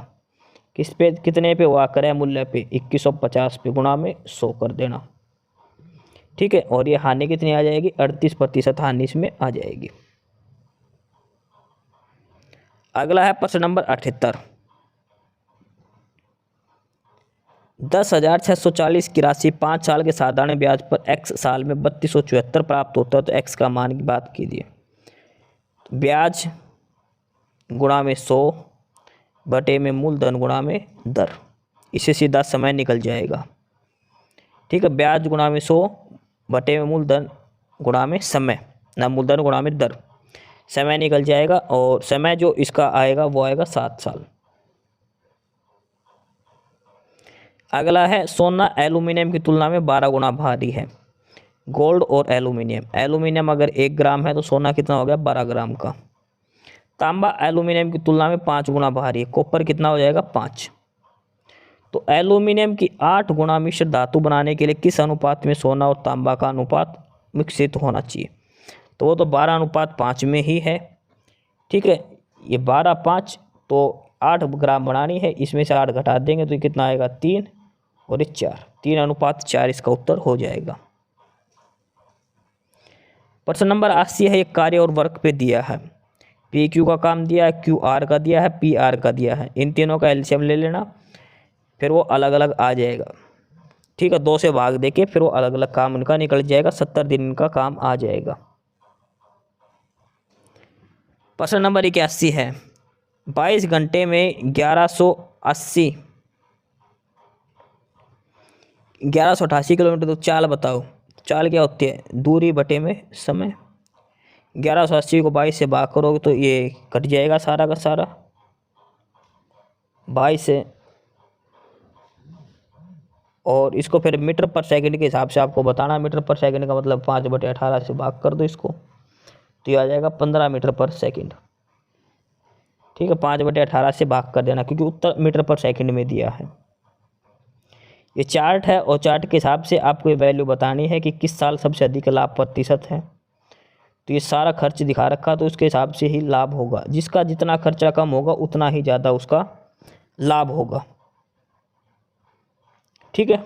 किस पे, कितने पे हुआ? क्रय मूल्य पे 2150 पे, गुणा में 100 कर देना। ठीक है, और ये हानि कितनी आ जाएगी? 38% हानि इसमें आ जाएगी। अगला है प्रश्न नंबर 78। 10,640 की राशि 5 साल के साधारण ब्याज पर x साल में 3274 प्राप्त होता है, तो x का मान की बात कीजिए। ब्याज गुणा में 100 बटे में मूलधन गुणा में दर, इससे सीधा समय निकल जाएगा। ठीक है, ब्याज गुणा में 100 बटे में मूलधन गुणा में समय, ना मूलधन गुणा में दर, समय निकल जाएगा, और समय जो इसका आएगा वो आएगा 7 साल। अगला है सोना एल्यूमिनियम की तुलना में 12 गुना भारी है। गोल्ड और एल्यूमिनियम, एल्यूमिनियम अगर 1 ग्राम है तो सोना कितना हो गया? 12 ग्राम का। तांबा एल्यूमिनियम की तुलना में 5 गुना भारी है। कॉपर कितना हो जाएगा? 5। तो एल्यूमिनियम की 8 गुना मिश्र धातु बनाने के लिए किस अनुपात में सोना और तांबा का अनुपात विकसित होना चाहिए? तो वो तो 12:5 में ही है। ठीक है, ये 12:5, तो 8 ग्राम बनानी है, इसमें से 8 घटा देंगे तो ये कितना आएगा? 3 और ये 4, 3:4 इसका उत्तर हो जाएगा। प्रश्न नंबर 80 है। एक कार्य और वर्क पे दिया है, पी क्यू का काम दिया है, क्यू आर का दिया है, पी आर का दिया है। इन तीनों का एलसीएम ले लेना, फिर वो अलग अलग आ जाएगा। ठीक है, 2 से भाग देके फिर वो अलग अलग काम उनका निकल जाएगा। 70 दिन इनका काम आ जाएगा। प्रश्न नंबर 81 है। 22 घंटे में 1188 किलोमीटर, तो चाल बताओ। चाल क्या होती है? दूरी बटे में समय। 1180 को 22 से भाग करोगे तो ये कट जाएगा सारा का सारा। 22 से, और इसको फिर मीटर पर सेकंड के हिसाब से आपको बताना। मीटर पर सेकंड का मतलब 5/18 से भाग कर दो इसको, तो ये आ जाएगा 15 मीटर पर सेकंड। ठीक है, 5/18 से भाग कर देना, क्योंकि उत्तर मीटर पर सेकंड में दिया है। ये चार्ट है, और चार्ट के हिसाब से आपको ये वैल्यू बतानी है कि किस साल सबसे अधिक लाभ प्रतिशत है। तो ये सारा खर्च दिखा रखा, तो उसके हिसाब से ही लाभ होगा। जिसका जितना खर्चा कम होगा उतना ही ज़्यादा उसका लाभ होगा। ठीक है,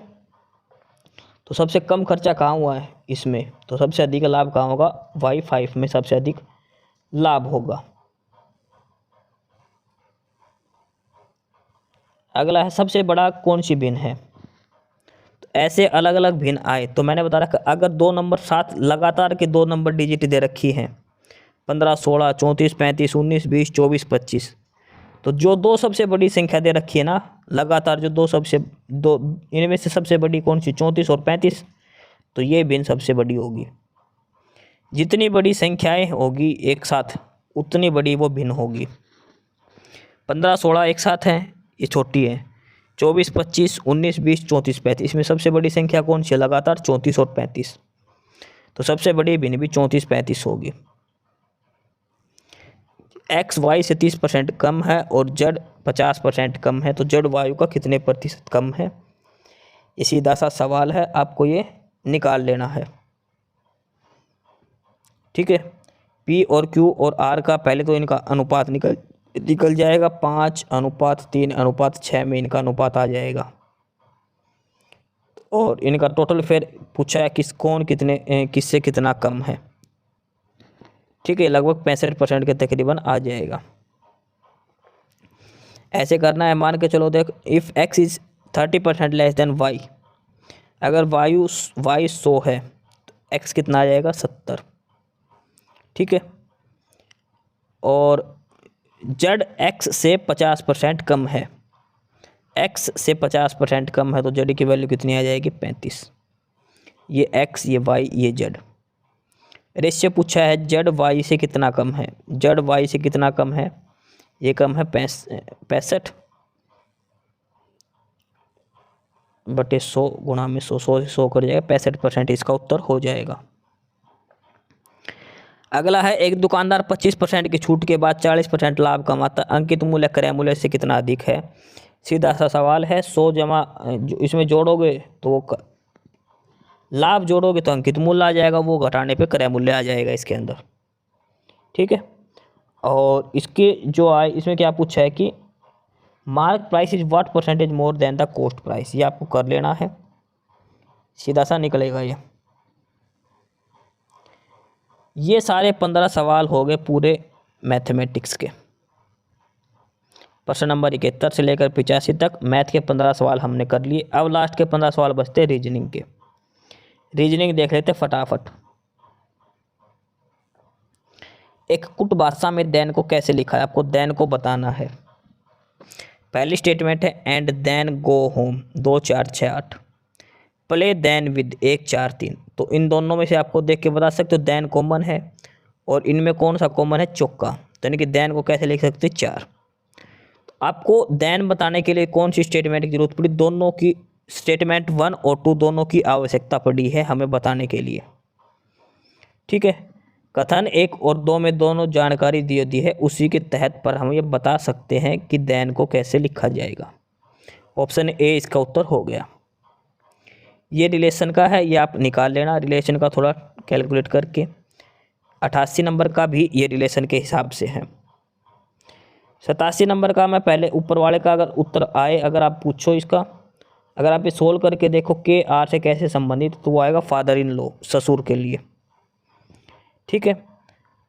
तो सबसे कम खर्चा कहाँ हुआ है इसमें, तो सबसे अधिक लाभ कहाँ होगा, Y5 में सबसे अधिक लाभ होगा। अगला है सबसे बड़ा कौन सी भिन्न है। तो ऐसे अलग अलग भिन्न आए तो मैंने बता रखा अगर दो नंबर साथ लगातार के दो नंबर डिजिट दे रखी हैं 15, 16, 34, 35, 19, 20, 24, 25, तो जो दो सबसे बड़ी संख्या दे रखी है ना लगातार, जो दो इनमें से सबसे बड़ी कौन सी 34 और 35, तो ये भिन्न सबसे बड़ी होगी। जितनी बड़ी संख्याएं होगी एक साथ उतनी बड़ी वो भिन्न होगी। 15, 16 एक साथ हैं, ये छोटी है। 24, 25, 19, 20, 34, 35, इसमें सबसे बड़ी संख्या कौन सी है लगातार 34 और 35, तो सबसे बड़ी भिन्न भी 34, 35 होगी। एक्स वाई से 30% कम है और जेड 50% कम है, तो जेड वायु का कितने प्रतिशत कम है, ये सीधा सा सवाल है, आपको ये निकाल लेना है। ठीक है, पी और क्यू और आर का पहले तो इनका अनुपात निकल जाएगा, 5:3:6 में इनका अनुपात आ जाएगा। और इनका टोटल फिर पूछा है किससे कितना कम है। ठीक है, लगभग 65% के तकरीबन आ जाएगा। ऐसे करना है, मान के चलो देख, if x is 30% less than y, अगर y 100 है तो x कितना आ जाएगा 70। ठीक है, और z x से 50% कम है, x से 50% कम है, तो z की वैल्यू कितनी आ जाएगी 35। ये x, ये y, ये z। रेशियो पूछा है जेड वाई से कितना कम है, जेड वाई से कितना कम है, ये कम है 65 बटे 100 गुणा में 100, 100 से 100 कर जाएगा, 65% इसका उत्तर हो जाएगा। अगला है एक दुकानदार 25% की छूट के बाद 40% लाभ कमाता, अंकित मूल्य क्रय मूल्य से कितना अधिक है। सीधा सा सवाल है, 100 जमा इसमें जोड़ोगे तो वो लाभ जोड़ोगे तो अंकित मूल्य आ जाएगा, वो घटाने पे क्रय मूल्य आ जाएगा इसके अंदर। ठीक है, और इसके जो आए इसमें क्या पूछा है कि mark price is what percentage more than the cost price, ये आपको कर लेना है, सीधा सा निकलेगा ये सारे 15 सवाल हो गए पूरे मैथमेटिक्स के। प्रश्न नंबर 71 से लेकर 85 तक मैथ के 15 सवाल हमने कर लिए। अब लास्ट के 15 सवाल बचते रीजनिंग के। रीजनिंग देख लेते फटाफट। एक कुट भाषा में देन को कैसे लिखा है, आपको देन को बताना है। पहली स्टेटमेंट है and then go home 2, 4, 6, 8, play then with 1, 4, 3, तो इन दोनों में से आपको देख के बता सकते हो देन कॉमन है और इनमें कौन सा कॉमन है चौका, तो यानी कि देन को कैसे लिख सकते 4। तो आपको देन बताने के लिए कौन सी स्टेटमेंट की जरूरत पड़ी, दोनों की स्टेटमेंट 1 और 2 दोनों की आवश्यकता पड़ी है हमें बताने के लिए। ठीक है, कथन 1 और 2 में दोनों जानकारी दी है, उसी के तहत पर हम ये बता सकते हैं कि देन को कैसे लिखा जाएगा। ऑप्शन ए इसका उत्तर हो गया। ये रिलेशन का है, ये आप निकाल लेना रिलेशन का थोड़ा कैलकुलेट करके। 88 नंबर का भी ये रिलेशन के हिसाब से है। 87 नंबर का मैं पहले ऊपर वाले का अगर उत्तर आए, अगर आप पूछो इसका, अगर आप ये सोल्व करके देखो के आर से कैसे संबंधित, तो वो आएगा फादर इन लॉ, ससुर के लिए। ठीक है,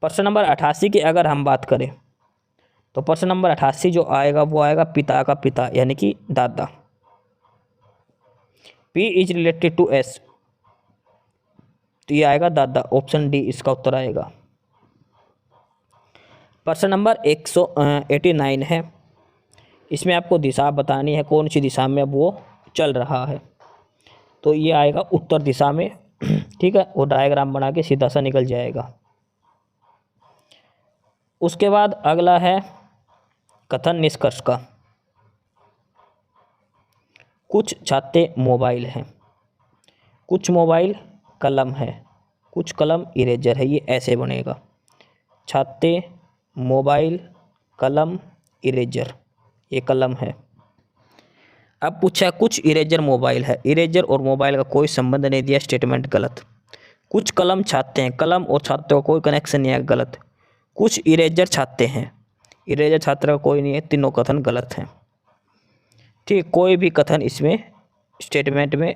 प्रश्न नंबर 88 की अगर हम बात करें तो प्रश्न नंबर 88 जो आएगा वो आएगा पिता का पिता यानी कि दादा। P is related to S, तो ये आएगा दादा, ऑप्शन डी इसका उत्तर आएगा। प्रश्न नंबर 189 है, इसमें आपको दिशा बतानी है, कौन सी दिशा में अब वो चल रहा है, तो ये आएगा उत्तर दिशा में। ठीक है, वो डायग्राम बना के सीधा सा निकल जाएगा। उसके बाद अगला है कथन निष्कर्ष का। कुछ छाते मोबाइल हैं, कुछ मोबाइल कलम है, कुछ कलम इरेजर है, ये ऐसे बनेगा छाते मोबाइल कलम इरेजर, ये कलम है। अब पूछा कुछ इरेजर मोबाइल है, इरेजर और मोबाइल का कोई संबंध नहीं दिया, स्टेटमेंट गलत। कुछ कलम छाते हैं, कलम और छाते का कोई कनेक्शन नहीं है, गलत। कुछ इरेजर छाते हैं, इरेजर छात्र का कोई नहीं है, तीनों कथन गलत हैं। ठीक, कोई भी कथन इसमें स्टेटमेंट में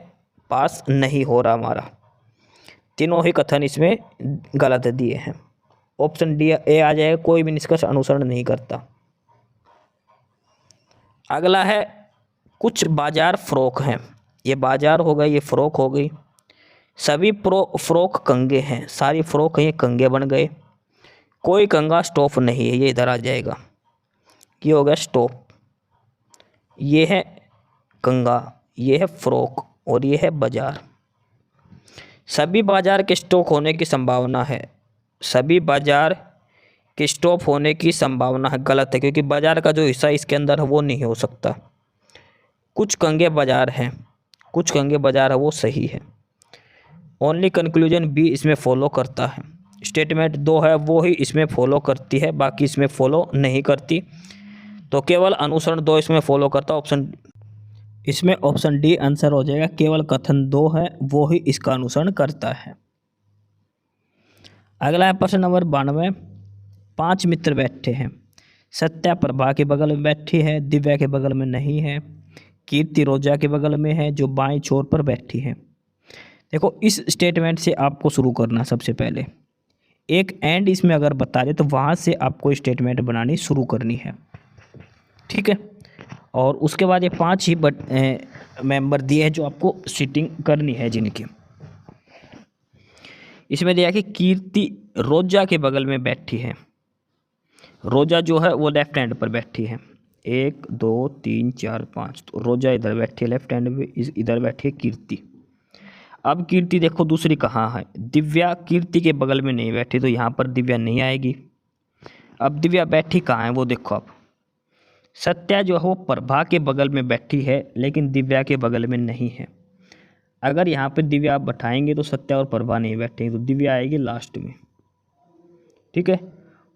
पास नहीं हो रहा हमारा। तीनों ही कथन इसमें गलत दिए हैं। ऑप्शन डी ए आ जाएगा, कोई भी निष्कर्ष अनुसरण नहीं करता। अगला है कुछ बाजार फ्रॉक हैं। ये बाजार हो गई, ये फ्रॉक हो गई। सभी फ्रॉक कंगे हैं, सारी फ्रॉक हैं ये कंगे बन गए। कोई कंगा स्टॉप नहीं है, ये इधर आ जाएगा, ये हो गया स्टॉप। ये है कंगा, ये है फ्रॉक और ये है बाजार। सभी बाजार के स्टॉक होने की संभावना है, सभी बाजार के स्टॉप होने की संभावना है, गलत है, क्योंकि बाजार का जो हिस्सा इसके अंदर है वो नहीं हो सकता। कुछ कंगे बाजार हैं, कुछ कंगे बाजार है, वो सही है। ओनली कंक्लूजन बी इसमें फॉलो करता है। स्टेटमेंट 2 है वो ही इसमें फॉलो करती है, बाकी इसमें फॉलो नहीं करती। तो केवल अनुसरण 2 इसमें फॉलो करता है। इसमें ऑप्शन डी आंसर हो जाएगा। केवल कथन 2 है वो ही इसका अनुसरण करता है। अगला है प्रश्न नंबर 92। 5 मित्र बैठे हैं। सत्या प्रभा के बगल में बैठी है, दिव्या के बगल में नहीं है, कीर्ति रोजा के बगल में है जो बाएं छोर पर बैठी है। देखो इस स्टेटमेंट से आपको शुरू करना। सबसे पहले एक एंड इसमें अगर बता दे तो वहाँ से आपको स्टेटमेंट बनानी शुरू करनी है, ठीक है। और उसके बाद ये 5 ही मेंबर दिए हैं जो आपको सीटिंग करनी है जिनकी। इसमें दिया कि कीर्ति रोजा के बगल में बैठी है। रोजा जो है वो लेफ्ट हैंड पर बैठी है। 1 2 3 4 5, तो रोजा इधर बैठी है लेफ्ट हैंड में, इधर बैठी है कीर्ति। अब कीर्ति देखो दूसरी कहाँ है, दिव्या कीर्ति के बगल में नहीं बैठी, तो यहाँ पर दिव्या नहीं आएगी। अब दिव्या बैठी कहाँ है वो देखो। अब सत्या जो है वो प्रभा के बगल में बैठी है लेकिन दिव्या के बगल में नहीं है। अगर यहाँ पे दिव्या आप बैठाएंगे तो सत्या और प्रभा नहीं बैठेंगे, तो दिव्या आएगी लास्ट में, ठीक है।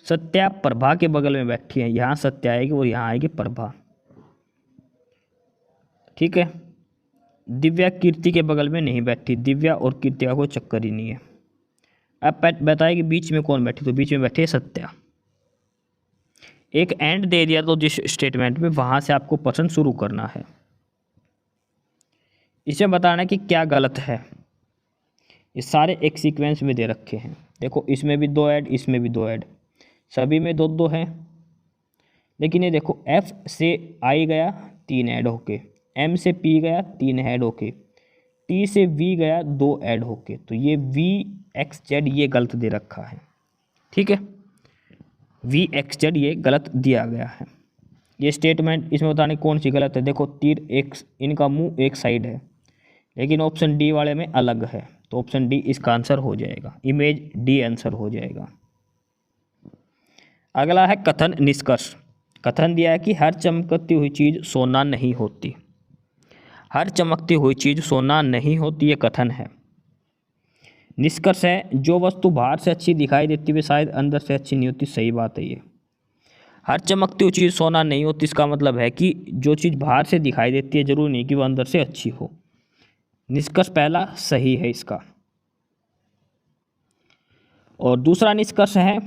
सत्या प्रभा के बगल में बैठी है, यहाँ सत्या आएगी और यहाँ आएगी प्रभा, ठीक है। दिव्या कीर्ति के बगल में नहीं बैठी, दिव्या और कीर्ति का कोई चक्कर ही नहीं है। अब बताए कि बीच में कौन बैठी, तो बीच में बैठी है सत्या। एक एंड दे दिया तो जिस स्टेटमेंट में, वहाँ से आपको प्रश्न शुरू करना है। इसमें बताना है कि क्या गलत है। ये सारे एक सीक्वेंस में दे रखे हैं। देखो इसमें भी 2 ऐड, इसमें भी 2 ऐड, सभी में 2-2 हैं। लेकिन ये देखो F से I गया 3 ऐड होके, M से P गया 3 ऐड होके, T से V गया 2 ऐड होके, तो ये V X Z ये गलत दे रखा है, ठीक है। V X Z ये गलत दिया गया है। ये स्टेटमेंट इसमें बताने कौन सी गलत है। देखो तीर एक, इनका मुंह एक साइड है, लेकिन ऑप्शन डी वाले में अलग है, तो ऑप्शन डी इसका आंसर हो जाएगा। इमेज डी आंसर हो जाएगा। अगला है कथन निष्कर्ष। कथन दिया है कि हर चमकती हुई चीज़ सोना नहीं होती। हर चमकती हुई चीज़ सोना नहीं होती, ये कथन है। निष्कर्ष है जो वस्तु बाहर से अच्छी दिखाई देती है शायद अंदर से अच्छी नहीं होती। सही बात है ये। हर चमकती हुई चीज़ सोना नहीं होती, इसका मतलब है कि जो चीज़ बाहर से दिखाई देती है जरूर नहीं कि वो अंदर से अच्छी हो। निष्कर्ष पहला सही है इसका। और दूसरा निष्कर्ष है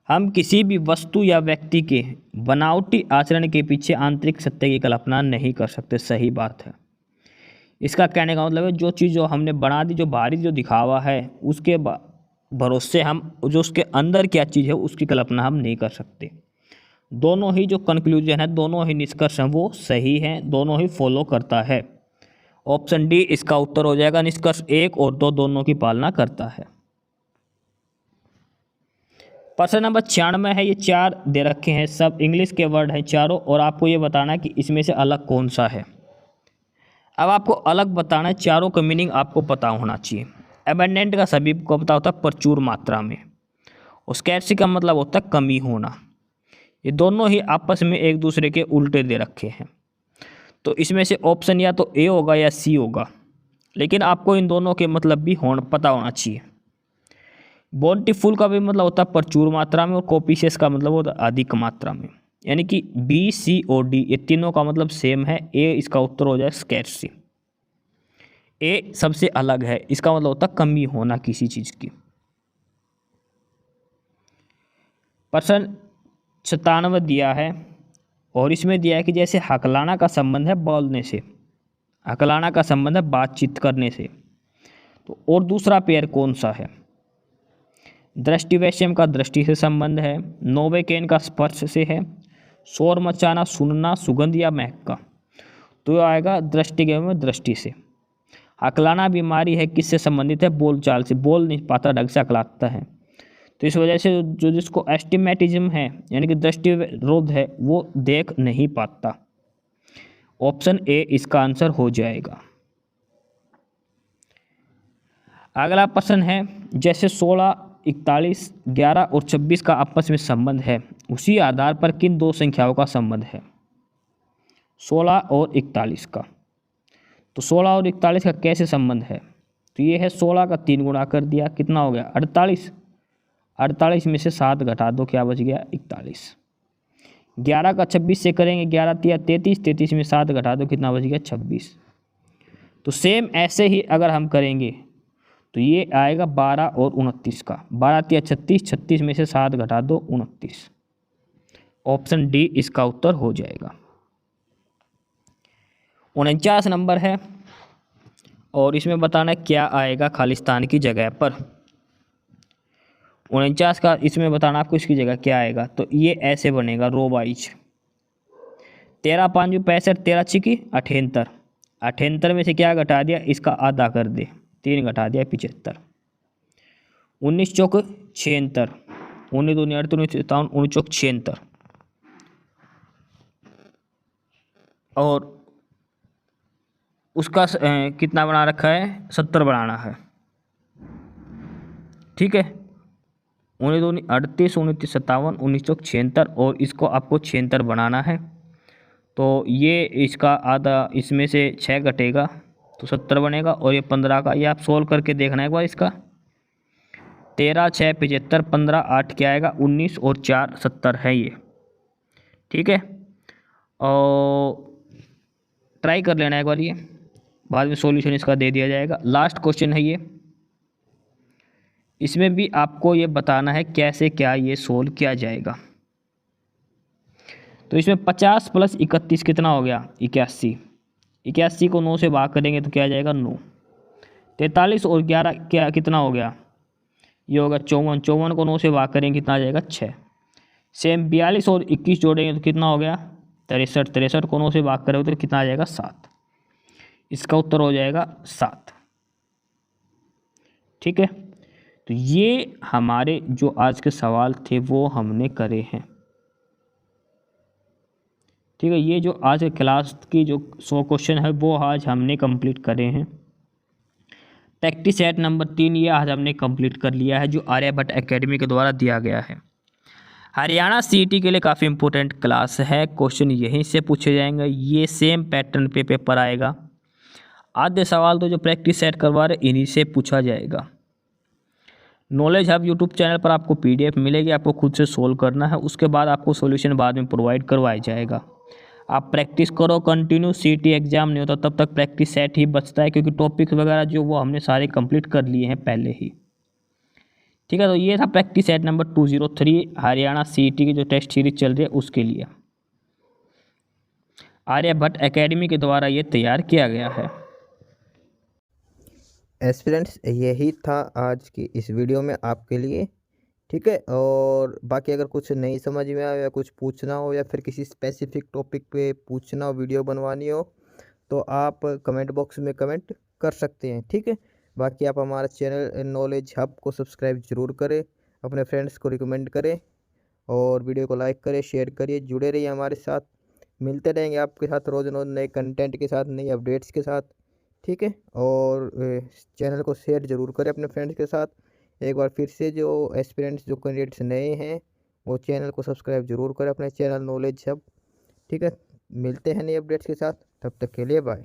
हम किसी भी वस्तु या व्यक्ति के बनावटी आचरण के पीछे आंतरिक सत्य की कल्पना नहीं कर सकते। सही बात है। इसका कहने का मतलब है जो चीज़ जो हमने बना दी, जो बाहरी जो दिखावा है, उसके भरोसे हम जो उसके अंदर क्या चीज़ है उसकी कल्पना हम नहीं कर सकते। दोनों ही जो कंक्लूजन है, दोनों ही निष्कर्ष हैं वो सही हैं, दोनों ही फॉलो करता है। ऑप्शन डी इसका उत्तर हो जाएगा। निष्कर्ष 1 और 2 दोनों की पालना करता है। प्रश्न नंबर 96 है। ये 4 दे रखे हैं, सब इंग्लिश के वर्ड हैं चारों, और आपको ये बताना है कि इसमें से अलग कौन सा है। अब आपको अलग बताना है, चारों का मीनिंग आपको पता होना चाहिए। एबंडेंट का सभी को पता होता है प्रचुर मात्रा में, और स्कैर्सिटी का मतलब होता है कमी होना। ये दोनों ही आपस में एक दूसरे के उल्टे दे रखे हैं, तो इसमें से ऑप्शन या तो ए होगा या सी होगा, लेकिन आपको इन दोनों के मतलब भी पता होना चाहिए। बोंटीफुल का भी मतलब होता है प्रचुर मात्रा में, और कोपिशियस का मतलब होता है अधिक मात्रा में। यानी कि बी, सी और डी ये तीनों का मतलब सेम है। ए इसका उत्तर हो जाए स्कैर्सिटी। ए सबसे अलग है, इसका मतलब होता है कमी होना किसी चीज़ की। प्रश्न 97 दिया है, और इसमें दिया है कि जैसे हकलाना का संबंध है बोलने से, हकलाना का संबंध है बातचीत करने से। तो और दूसरा पेयर कौन सा है? दृष्टिवैषम्य का दृष्टि से संबंध है, नोवेकेन का स्पर्श से है, शोर मचाना सुनना सुगंध या महक का। तो यह आएगा दृष्टिगम्य में दृष्टि से। हकलाना बीमारी है किससे संबंधित है? बोलचाल से, बोल नहीं पाता ढंग से हकलाता है। तो इस वजह से जो जिसको एस्टिमेटिज्म है यानी कि दृष्टिरोध है वो देख नहीं पाता। ऑप्शन ए इसका आंसर हो जाएगा। अगला प्रश्न है, जैसे 16, 41, 11 और 26 का आपस में संबंध है, उसी आधार पर किन दो संख्याओं का संबंध है? 16 और 41 का। तो 16 और 41 का कैसे संबंध है? तो ये है 16 का 3 गुणा कर दिया, कितना हो गया? 48। 48 में से 7 घटा दो, क्या बच गया? 41। 11 का 26 से करेंगे, 11 तिया 33, 33 में 7 घटा दो, कितना बच गया? 26। तो सेम ऐसे ही अगर हम करेंगे तो ये आएगा 12 और 29 का। 12 तिया 36, 36 में से 7 घटा दो, 29। ऑप्शन डी इसका उत्तर हो जाएगा। 49 नंबर है और इसमें बताना है क्या आएगा खालिस्तान की जगह पर। 49 का इसमें बताना आपको इसकी जगह क्या आएगा। तो ये ऐसे बनेगा रो वाइज। 13 5 65, 13 छिकी 78, 78 में से क्या घटा दिया? इसका आधा कर दे, 3 घटा दिया 75। 19 चौक 76, 19 दूनी 8, 19 57, 19 चौक 76 और उसका कितना बना रखा है? 70 बनाना है। ठीक है, 19 दूनी 38, 29 57, 19 चौक 76 और इसको आपको 76 बनाना है। तो ये इसका आधा, इसमें से 6 घटेगा तो 70 बनेगा और ये 15 का, ये आप सोल्व करके देखना एक बार इसका। 13 6 75, 15 8 क्या आएगा? 19 और 4 70 है ये। ठीक है, और ट्राई कर लेना एक बार, ये बाद में सॉल्यूशन इसका दे दिया जाएगा। लास्ट क्वेश्चन है ये, इसमें भी आपको ये बताना है कैसे क्या ये सोल्व किया जाएगा। तो इसमें 50 + 31 कितना हो गया? 81। 81 को 9 से भाग करेंगे तो क्या आ जाएगा? 9। 43 और 11 क्या कितना हो गया? ये होगा 54। 54 को 9 से भाग करेंगे कितना आ जाएगा? 6। सेम 42 और 21 जोड़ेंगे तो कितना हो गया? 63। 63 को 9 से भाग करोगे तो कितना आ जाएगा? 7। इसका उत्तर हो जाएगा 7। ठीक है, तो ये हमारे जो आज के सवाल थे वो हमने करे हैं। ठीक है, ये जो आज के क्लास की जो 100 क्वेश्चन है वो आज हमने कंप्लीट करे हैं। प्रैक्टिस सेट नंबर 3 ये आज हमने कंप्लीट कर लिया है, जो आर्यभट्ट एकेडमी के द्वारा दिया गया है। हरियाणा सीईटी के लिए काफ़ी इंपॉर्टेंट क्लास है, क्वेश्चन यहीं से पूछे जाएंगे, ये सेम पैटर्न पे पेपर आएगा। आधे सवाल तो जो प्रैक्टिस सेट करवा रहे इन्हीं से पूछा जाएगा। नॉलेज हब यूट्यूब चैनल पर आपको PDF मिलेगी, आपको खुद से सोल्व करना है, उसके बाद आपको सॉल्यूशन बाद में प्रोवाइड करवाया जाएगा। आप प्रैक्टिस करो कंटिन्यू, सीईटी एग्जाम नहीं होता तब तक प्रैक्टिस सेट ही बचता है, क्योंकि टॉपिक वगैरह जो वो हमने सारे कंप्लीट कर लिए हैं पहले ही। ठीक है, तो ये था practice set number 203 Haryana CET की जो टेस्ट सीरीज चल रही है उसके लिए आर्यभट्ट एकेडमी के द्वारा ये तैयार किया गया है। एस्पिरेंट्स यही था आज की इस वीडियो में आपके लिए। ठीक है, और बाकी अगर कुछ नहीं समझ में आया या कुछ पूछना हो या फिर किसी स्पेसिफिक टॉपिक पे पूछना हो, वीडियो बनवानी हो, तो आप कमेंट बॉक्स में कमेंट कर सकते हैं। ठीक है, बाकी आप हमारा चैनल नॉलेज हब को सब्सक्राइब ज़रूर करें, अपने फ्रेंड्स को रिकमेंड करें और वीडियो को लाइक करें, शेयर करिए, जुड़े रहिए हमारे साथ। मिलते रहेंगे आपके साथ रोज़ रोज़ नए कंटेंट के साथ, नई अपडेट्स के साथ। ठीक है, और चैनल को शेयर ज़रूर करें अपने फ्रेंड्स के साथ। एक बार फिर से जो एस्पिरेंट्स जो कैंडिडेट्स नए हैं वो चैनल को सब्सक्राइब ज़रूर करें, अपने चैनल नॉलेज हब। ठीक है, मिलते हैं नए अपडेट्स के साथ, तब तक के लिए बाय।